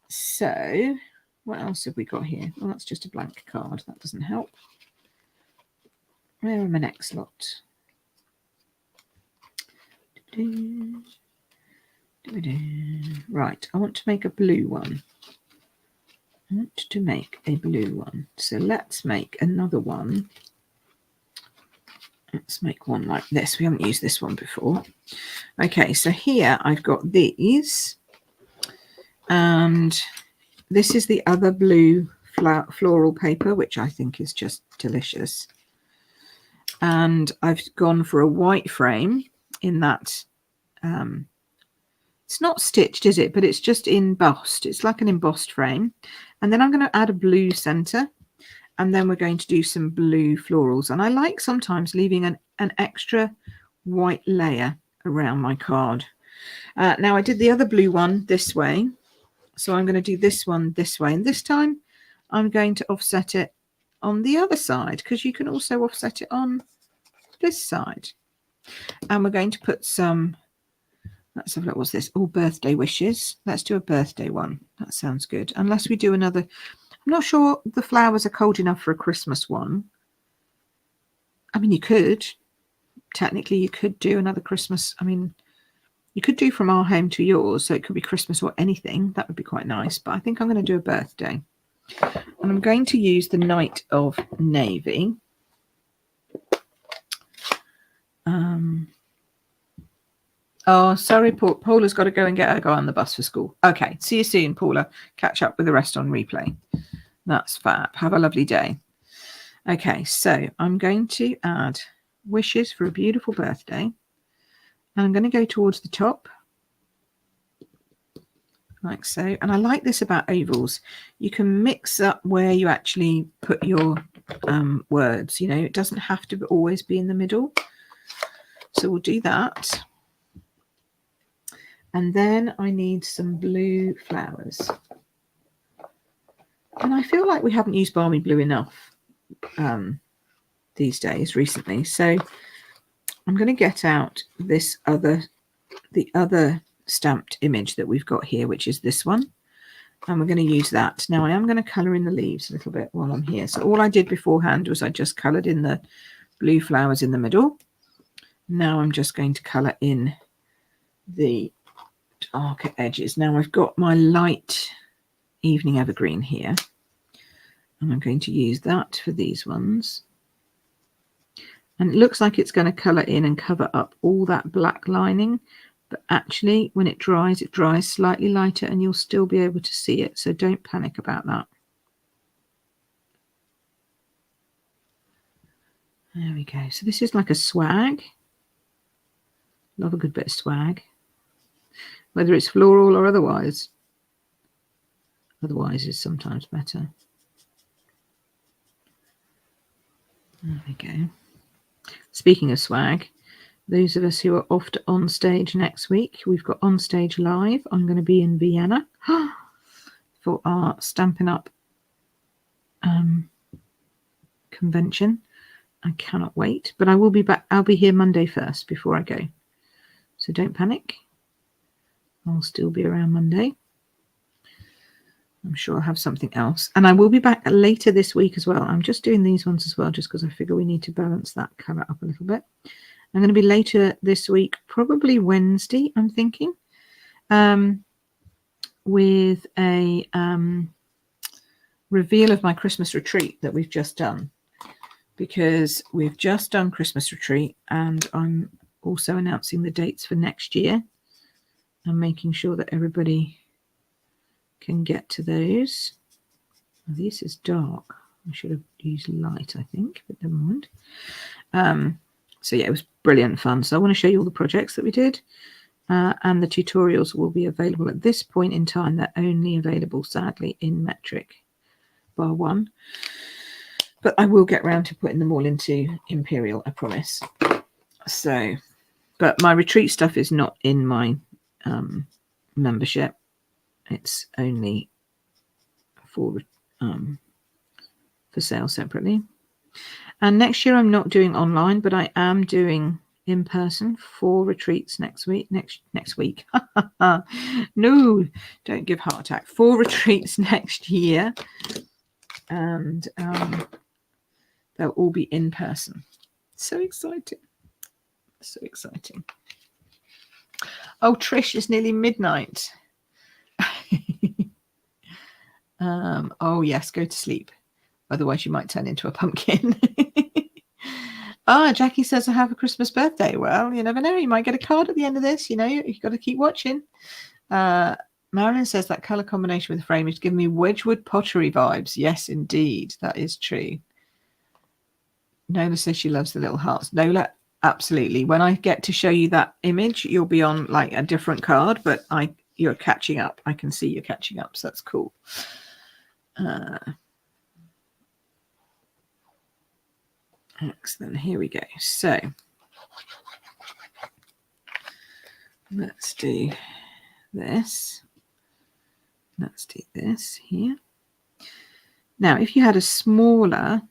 So what else have we got here? Well, that's just a blank card. That doesn't help. Where are my next lot? Right, I want to make a blue one. I want to make a blue one. So let's make another one. Let's make one like this. We haven't used this one before. Okay, so here I've got these. And this is the other blue floral paper, which I think is just delicious. And I've gone for a white frame in that. It's not stitched, is it? But it's just embossed. It's like an embossed frame. And then I'm going to add a blue center. And then we're going to do some blue florals. And I like sometimes leaving an extra white layer around my card. Now I did the other blue one this way. So I'm going to do this one this way. And this time I'm going to offset it on the other side, because you can also offset it on this side. And we're going to put some, let's have a look, what's this? All birthday wishes. Let's do a birthday one. That sounds good. Unless we do another, I'm not sure the flowers are cold enough for a Christmas one. I mean, you could. Technically, you could do another Christmas. I mean, you could do from our home to yours, so it could be Christmas or anything. That would be quite nice. But I think I'm going to do a birthday. And I'm going to use the Night of Navy. Oh, sorry, Paula's got to go and get her guy on the bus for school. Okay, see you soon, Paula. Catch up with the rest on replay. That's fab. Have a lovely day. Okay, so I'm going to add wishes for a beautiful birthday. And I'm going to go towards the top, like so. And I like this about ovals. You can mix up where you actually put your words. You know, it doesn't have to always be in the middle. So we'll do that. And then I need some blue flowers. And I feel like we haven't used balmy blue enough these days recently. So I'm going to get out this the other stamped image that we've got here, which is this one. And we're going to use that. Now I am going to colour in the leaves a little bit while I'm here. So all I did beforehand was I just coloured in the blue flowers in the middle. Now I'm just going to colour in the darker edges. Now I've got my light evening evergreen here. And I'm going to use that for these ones. And it looks like it's going to colour in and cover up all that black lining. But actually, when it dries slightly lighter and you'll still be able to see it. So don't panic about that. There we go. So this is like a swag. Love a good bit of swag. Whether it's floral or otherwise. Otherwise is sometimes better. There we go. Speaking of swag, those of us who are off to On Stage next week, we've got On Stage Live. I'm going to be in Vienna for our Stampin' Up convention. I cannot wait, but I will be back. I'll be here Monday first before I go. So don't panic. I'll still be around Monday. I'm sure I'll have something else. And I will be back later this week as well. I'm just doing these ones as well, just because I figure we need to balance that colour up a little bit. I'm going to be later this week, probably Wednesday, I'm thinking, with a reveal of my Christmas retreat that we've just done. Because we've just done Christmas retreat and I'm also announcing the dates for next year and making sure that everybody can get to those. Oh, this is dark. I should have used light, I think, but never mind. So yeah, it was brilliant fun. So I want to show you all the projects that we did, and the tutorials will be available at this point in time. They're only available, sadly, in metric, bar one. But I will get round to putting them all into Imperial, I promise. So, but my retreat stuff is not in my membership. It's only for sale separately. And next year I'm not doing online, but I am doing in person 4 retreats next week. Next week. No, don't give heart attack. 4 retreats next year, and they'll all be in person. So exciting. So exciting. Oh, Trish, it's nearly midnight. Oh yes, go to sleep. Otherwise you might turn into a pumpkin. Jackie says I have a Christmas birthday. Well, you never know. You might get a card at the end of this. You know, you've got to keep watching. Marilyn says that colour combination with the frame is giving me Wedgwood pottery vibes. Yes, indeed. That is true. Nola says she loves the little hearts. Nola, absolutely. When I get to show you that image, you'll be on like a different card, but you're catching up. I can see you're catching up, so that's cool. Excellent. Here we go. So let's do this. Let's do this here. Now, if you had a smaller,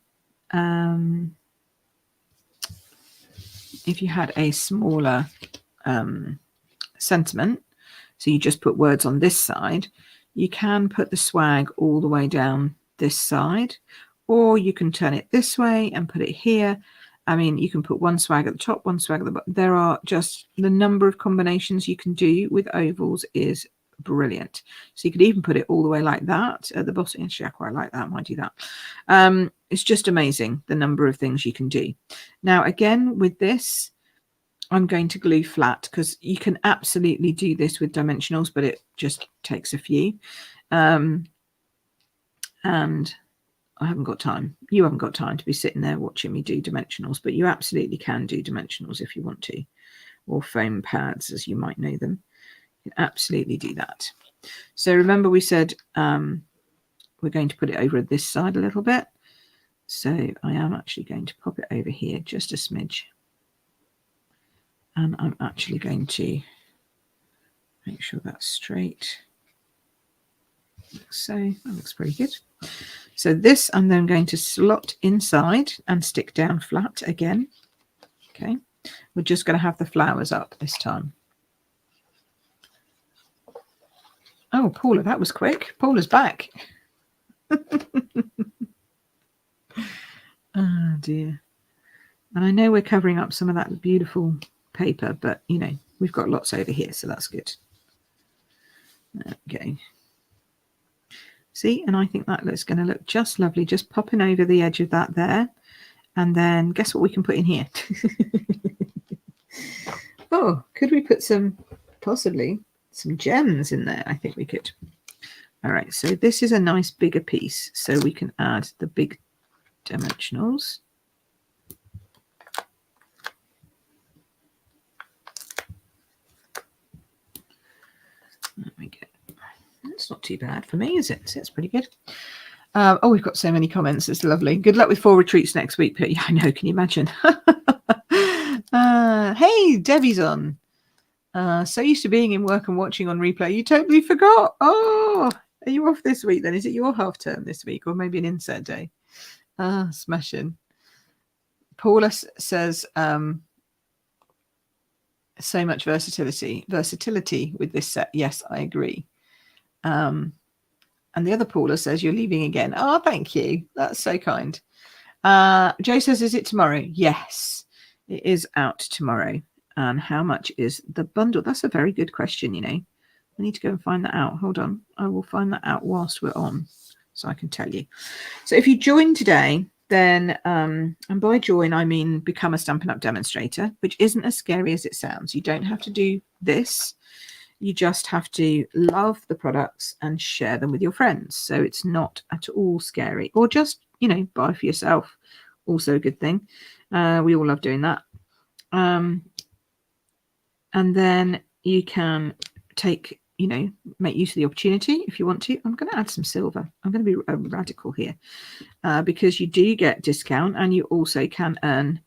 sentiment, so you just put words on this side, you can put the swag all the way down this side, or you can turn it this way and put it here. I mean, you can put one swag at the top, one swag at the bottom. There are just the number of combinations you can do with ovals is brilliant. So you could even put it all the way like that at the bottom. Actually, I quite like that. I might do that. It's just amazing the number of things you can do. Now, again, with this, I'm going to glue flat because you can absolutely do this with dimensionals, but it just takes a few. And I haven't got time. You haven't got time to be sitting there watching me do dimensionals, but you absolutely can do dimensionals if you want to, or foam pads as you might know them. You can absolutely do that. So remember we said we're going to put it over this side a little bit. So I am actually going to pop it over here just a smidge. And I'm actually going to make sure that's straight. So that looks pretty good. So this I'm then going to slot inside and stick down flat again. Okay, we're just going to have the flowers up this time. Oh, Paula, that was quick. Paula's back. Oh dear. And I know we're covering up some of that beautiful paper, but you know, we've got lots over here, so that's good. Okay. See, and I think that looks going to look just lovely, just popping over the edge of that there. And then guess what we can put in here? Oh, could we put some possibly some gems in there. I think we could. All right, so this is a nice bigger piece, so we can add the big dimensionals. There we go. That's not too bad for me, is it? So it's pretty good. Oh, we've got so many comments. It's lovely. Good luck with 4 retreats next week. But yeah, I know. Can you imagine? Hey, Debbie's on. So used to being in work and watching on replay, you totally forgot. Oh, are you off this week then? Is it your half term this week, or maybe an insert day? Smashing. Paula says, so much versatility with this set. Yes, I agree. And the other Paula says, you're leaving again. Oh, thank you. That's so kind. Joe says, is it tomorrow? Yes, it is out tomorrow. And how much is the bundle? That's a very good question, you know. I need to go and find that out. Hold on. I will find that out whilst we're on, so I can tell you. So if you join today, then, and by join, I mean become a Stampin' Up! Demonstrator, which isn't as scary as it sounds. You don't have to do this. You just have to love the products and share them with your friends. So it's not at all scary. Or just, you know, buy for yourself. Also a good thing. We all love doing that. And then you can take, you know, make use of the opportunity if you want to. I'm going to add some silver. I'm going to be radical here because you do get discount, and you also can earn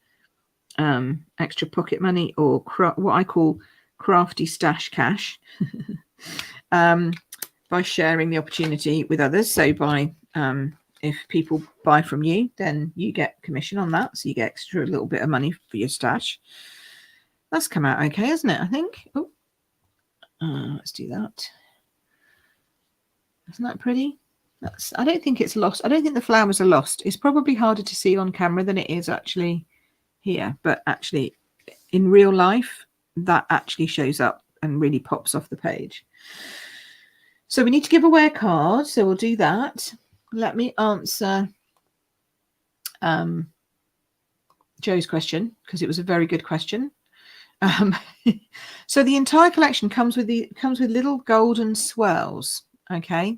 extra pocket money, or what I call crafty stash cash, by sharing the opportunity with others. So by if people buy from you, then you get commission on that, so you get extra little bit of money for your stash. That's come out okay, isn't it? I think. Oh, let's do that. Isn't that pretty? I don't think it's lost. I don't think the flowers are lost. It's probably harder to see on camera than it is actually here, but actually in real life, that actually shows up and really pops off the page. So we need to give away a card, so we'll do that. Let me answer Joe's question, because it was a very good question. So the entire collection comes with little golden swirls. Okay,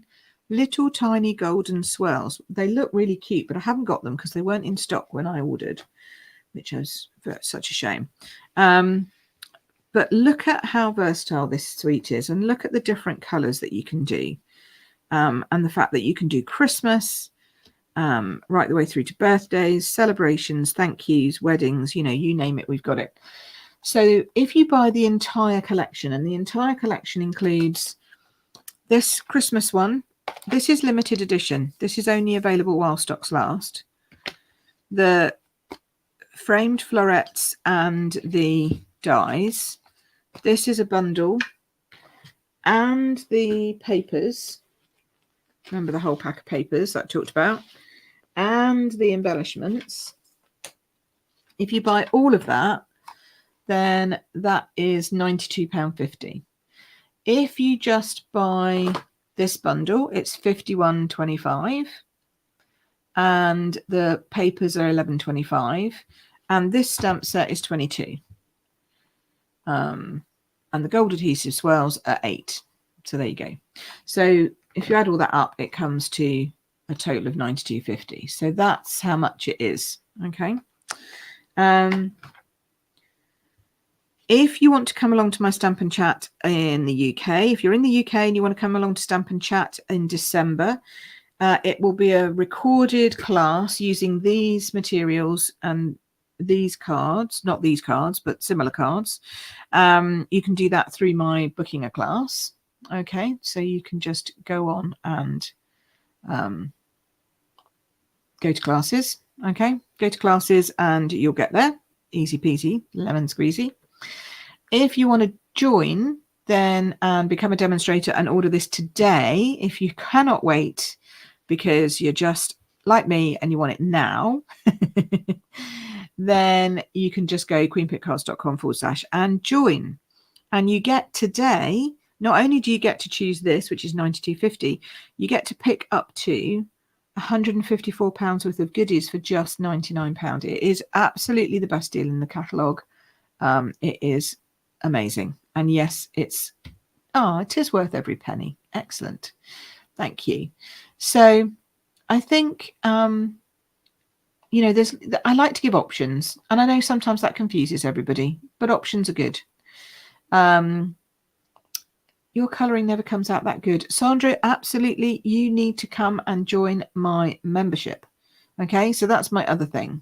little tiny golden swirls. They look really cute, but I haven't got them because they weren't in stock when I ordered, which is such a shame. But look at how versatile this suite is, and look at the different colors that you can do, and the fact that you can do Christmas right the way through to birthdays, celebrations, thank yous, weddings, you know, you name it, we've got it. So if you buy the entire collection, and the entire collection includes this Christmas one, this is limited edition. This is only available while stocks last. The framed florets and the dies. This is a bundle, and the papers. Remember the whole pack of papers that I talked about, and the embellishments. If you buy all of that, then that is £92.50. If you just buy this bundle, it's £51.25, and the papers are £11.25, and this stamp set is £22. And the gold adhesive swirls are £8. So there you go. So if you add all that up, it comes to a total of £92.50. So that's how much it is. Okay. If you want to come along to my Stampin' Chat in the UK, if you're in the UK and you want to come along to Stampin' Chat in December, it will be a recorded class using these materials and these cards, not these cards, but similar cards. You can do that through my booking a class. Okay, so you can just go on and go to classes. Okay, go to classes and you'll get there. Easy peasy, lemon squeezy. If you want to join, then become a demonstrator and order this today. If you cannot wait because you're just like me and you want it now, then you can just go queenpitcards.com/ and join. And you get today, not only do you get to choose this, which is £92.50, you get to pick up to £154 worth of goodies for just £99. It is absolutely the best deal in the catalogue. It is amazing. And yes, it is worth every penny. Excellent. Thank you. So I think, you know, I like to give options, and I know sometimes that confuses everybody, but options are good. Your colouring never comes out that good. Sandra, absolutely, you need to come and join my membership. Okay, so that's my other thing.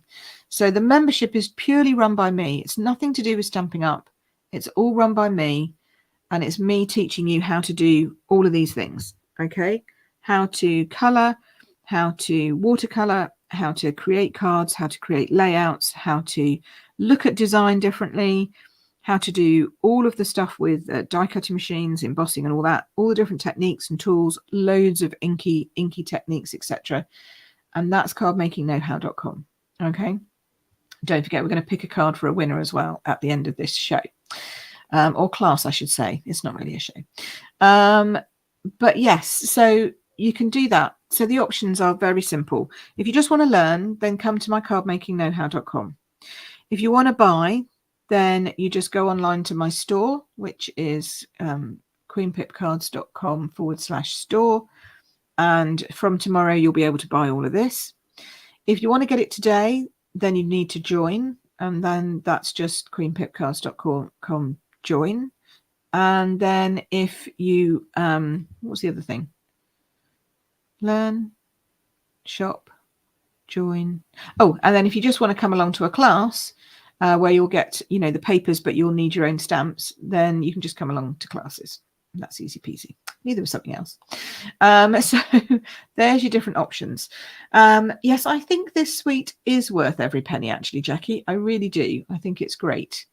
So the membership is purely run by me. It's nothing to do with Stampin' Up. It's all run by me, and it's me teaching you how to do all of these things. Okay, how to colour, how to watercolour, how to create cards, how to create layouts, how to look at design differently, how to do all of the stuff with die cutting machines, embossing and all that, all the different techniques and tools, loads of inky techniques, etc. And that's cardmakingknowhow.com. Okay, don't forget, we're going to pick a card for a winner as well at the end of this show, or class, I should say. It's not really a show, but yes, so you can do that. So the options are very simple. If you just want to learn, then come to my cardmakingknowhow.com. If you want to buy, then you just go online to my store, which is queenpipcards.com/store. And from tomorrow, you'll be able to buy all of this. If you want to get it today, then you need to join. And then that's just queenpipcards.com join. And then if you, what's the other thing? Learn, shop, join. Oh, and then if you just want to come along to a class where you'll get, you know, the papers, but you'll need your own stamps, then you can just come along to classes. That's easy peasy. Neither was something else. So there's your different options. Yes, I think this suite is worth every penny, actually, Jackie. I really do. I think it's great.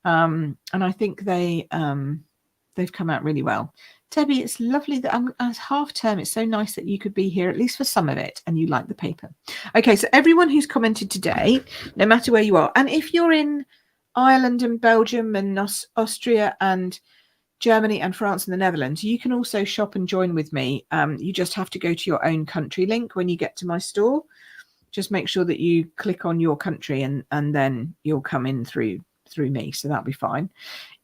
And I think they've come out really well. Debbie, it's lovely that as half term, it's so nice that you could be here, at least for some of it, and you like the paper. Okay, so everyone who's commented today, no matter where you are, and if you're in Ireland and Belgium and Austria and Germany and France and the Netherlands, you can also shop and join with me. You just have to go to your own country link when you get to my store. Just make sure that you click on your country, and then you'll come in through me, so that'll be fine.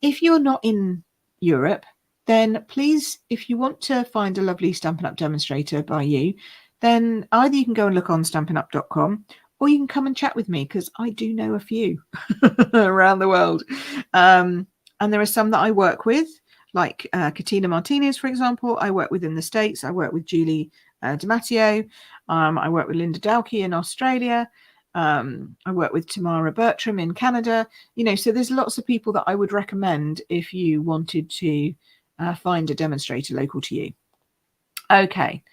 If you're not in Europe, then please, if you want to find a lovely Stampin' Up demonstrator by you, then either you can go and look on stampinup.com, or you can come and chat with me, because I do know a few around the world. And there are some that I work with, like Katina Martinez, for example. I work with in the States. I work with Julie DiMatteo. I work with Linda Dalkey in Australia. I work with Tamara Bertram in Canada. You know, so there's lots of people that I would recommend if you wanted to find a demonstrator local to you. Okay,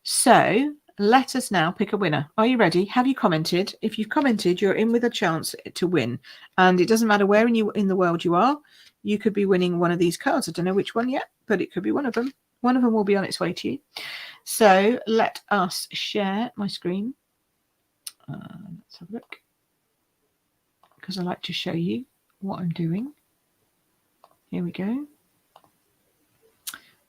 so let us now pick a winner. Are you ready? Have you commented? If you've commented, you're in with a chance to win. And it doesn't matter where in the world you are. You could be winning one of these cards. I don't know which one yet, but it could be one of them. One of them will be on its way to you. So let us share my screen. Let's have a look, because I like to show you what I'm doing. Here we go.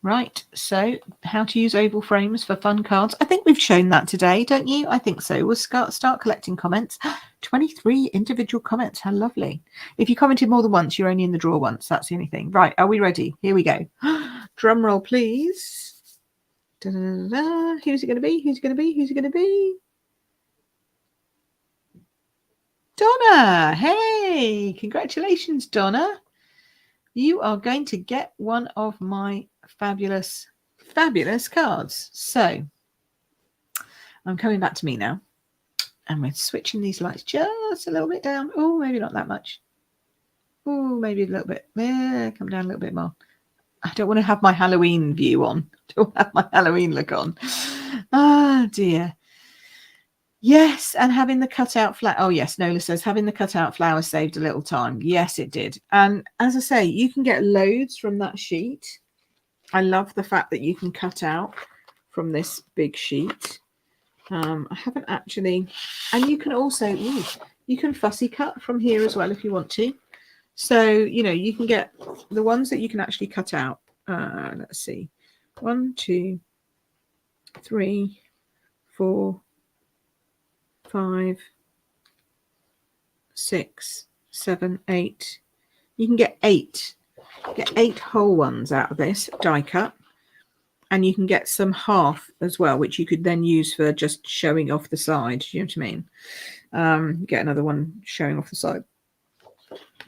Right, so how to use oval frames for fun cards. I think we've shown that today, don't you? I think so. We'll start collecting comments. 23 individual comments. How lovely. If you commented more than once, you're only in the draw once. That's the only thing. Right, are we ready? Here we go. Drum roll, please. Da, da, da, da. Who's it going to be? Who's it going to be? Who's it going to be? Donna. Hey, congratulations, Donna. You are going to get one of my fabulous cards. So I'm coming back to me now, and we're switching these lights just a little bit down. Oh, maybe not that much. Oh, maybe a little bit. Come down a little bit more. I don't want to have my Halloween view on. I don't have my Halloween look on. Oh dear. Yes, and having the cutout flower. Oh yes, Nola says having the cutout flower saved a little time. Yes, it did. And as I say, you can get loads from that sheet. I love the fact that you can cut out from this big sheet. I haven't actually, and you can also, you can fussy cut from here as well if you want to. So, you know, you can get the ones that you can actually cut out. Let's see. 1, 2, 3, 4, 5, 6, 7, 8. You can get 8 get 8 whole ones out of this die cut, and you can get some half as well, which you could then use for just showing off the side. You know what I mean? Get another one showing off the side.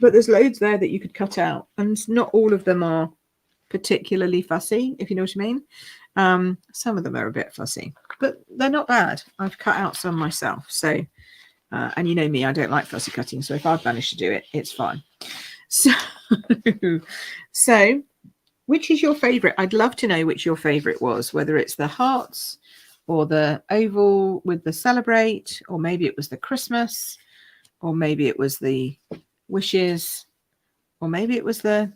But there's loads there that you could cut out, and not all of them are particularly fussy, if you know what I mean. Some of them are a bit fussy, but they're not bad. I've cut out some myself, so and you know me, I don't like fussy cutting, so if I've managed to do it, it's fine. So which is your favorite? I'd love to know which your favorite was, whether it's the hearts or the oval with the celebrate, or maybe it was the Christmas, or maybe it was the wishes, or maybe it was the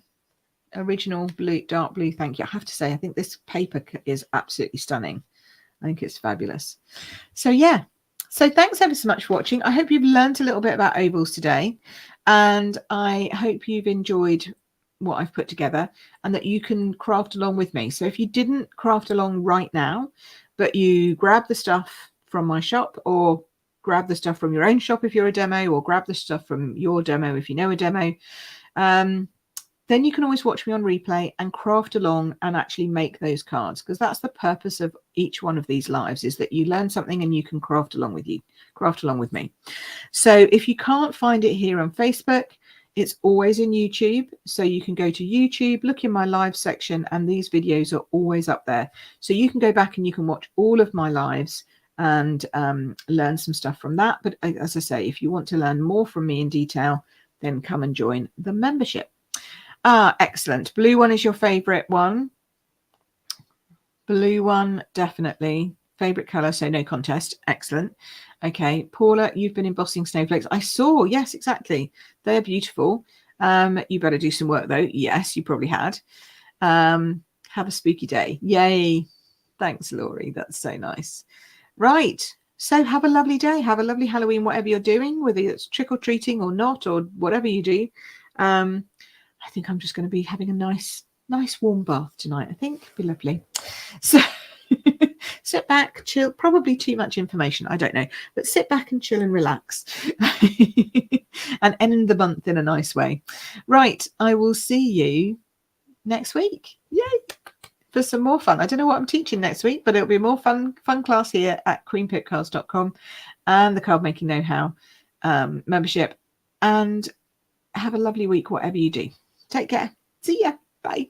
original blue, dark blue. Thank you. I have to say, I think this paper is absolutely stunning. I think it's fabulous. So yeah, so thanks ever so much for watching. I hope you've learned a little bit about ovals today, and I hope you've enjoyed what I've put together and that you can craft along with me. So if you didn't craft along right now, but you grab the stuff from my shop, or grab the stuff from your own shop if you're a demo, or grab the stuff from your demo if you know a demo, then you can always watch me on replay and craft along and actually make those cards, because that's the purpose of each one of these lives, is that you learn something and you can craft along with me. So if you can't find it here on Facebook, it's always in YouTube. So you can go to YouTube, look in my live section, and these videos are always up there. So you can go back and you can watch all of my lives and learn some stuff from that. But as I say, if you want to learn more from me in detail, then come and join the membership. Excellent. Blue one is your favorite one. Blue one, definitely. Favorite color, so no contest. Excellent. Okay, Paula, you've been embossing snowflakes. I saw, yes, exactly. They're beautiful. You better do some work though. Yes, you probably had. Have a spooky day. Yay. Thanks, Laurie. That's so nice. Right. So have a lovely day. Have a lovely Halloween, whatever you're doing, whether it's trick-or-treating or not, or whatever you do. I think I'm just going to be having a nice warm bath tonight. I think it'd be lovely. So sit back, chill. Probably too much information, I don't know, but sit back and chill and relax and end the month in a nice way. Right, I will see you next week. Yay, for some more fun. I don't know what I'm teaching next week, but it'll be more fun class here at queenpipcards.com and the Card Making Know-How membership. And have a lovely week, whatever you do. Take care. See ya. Bye.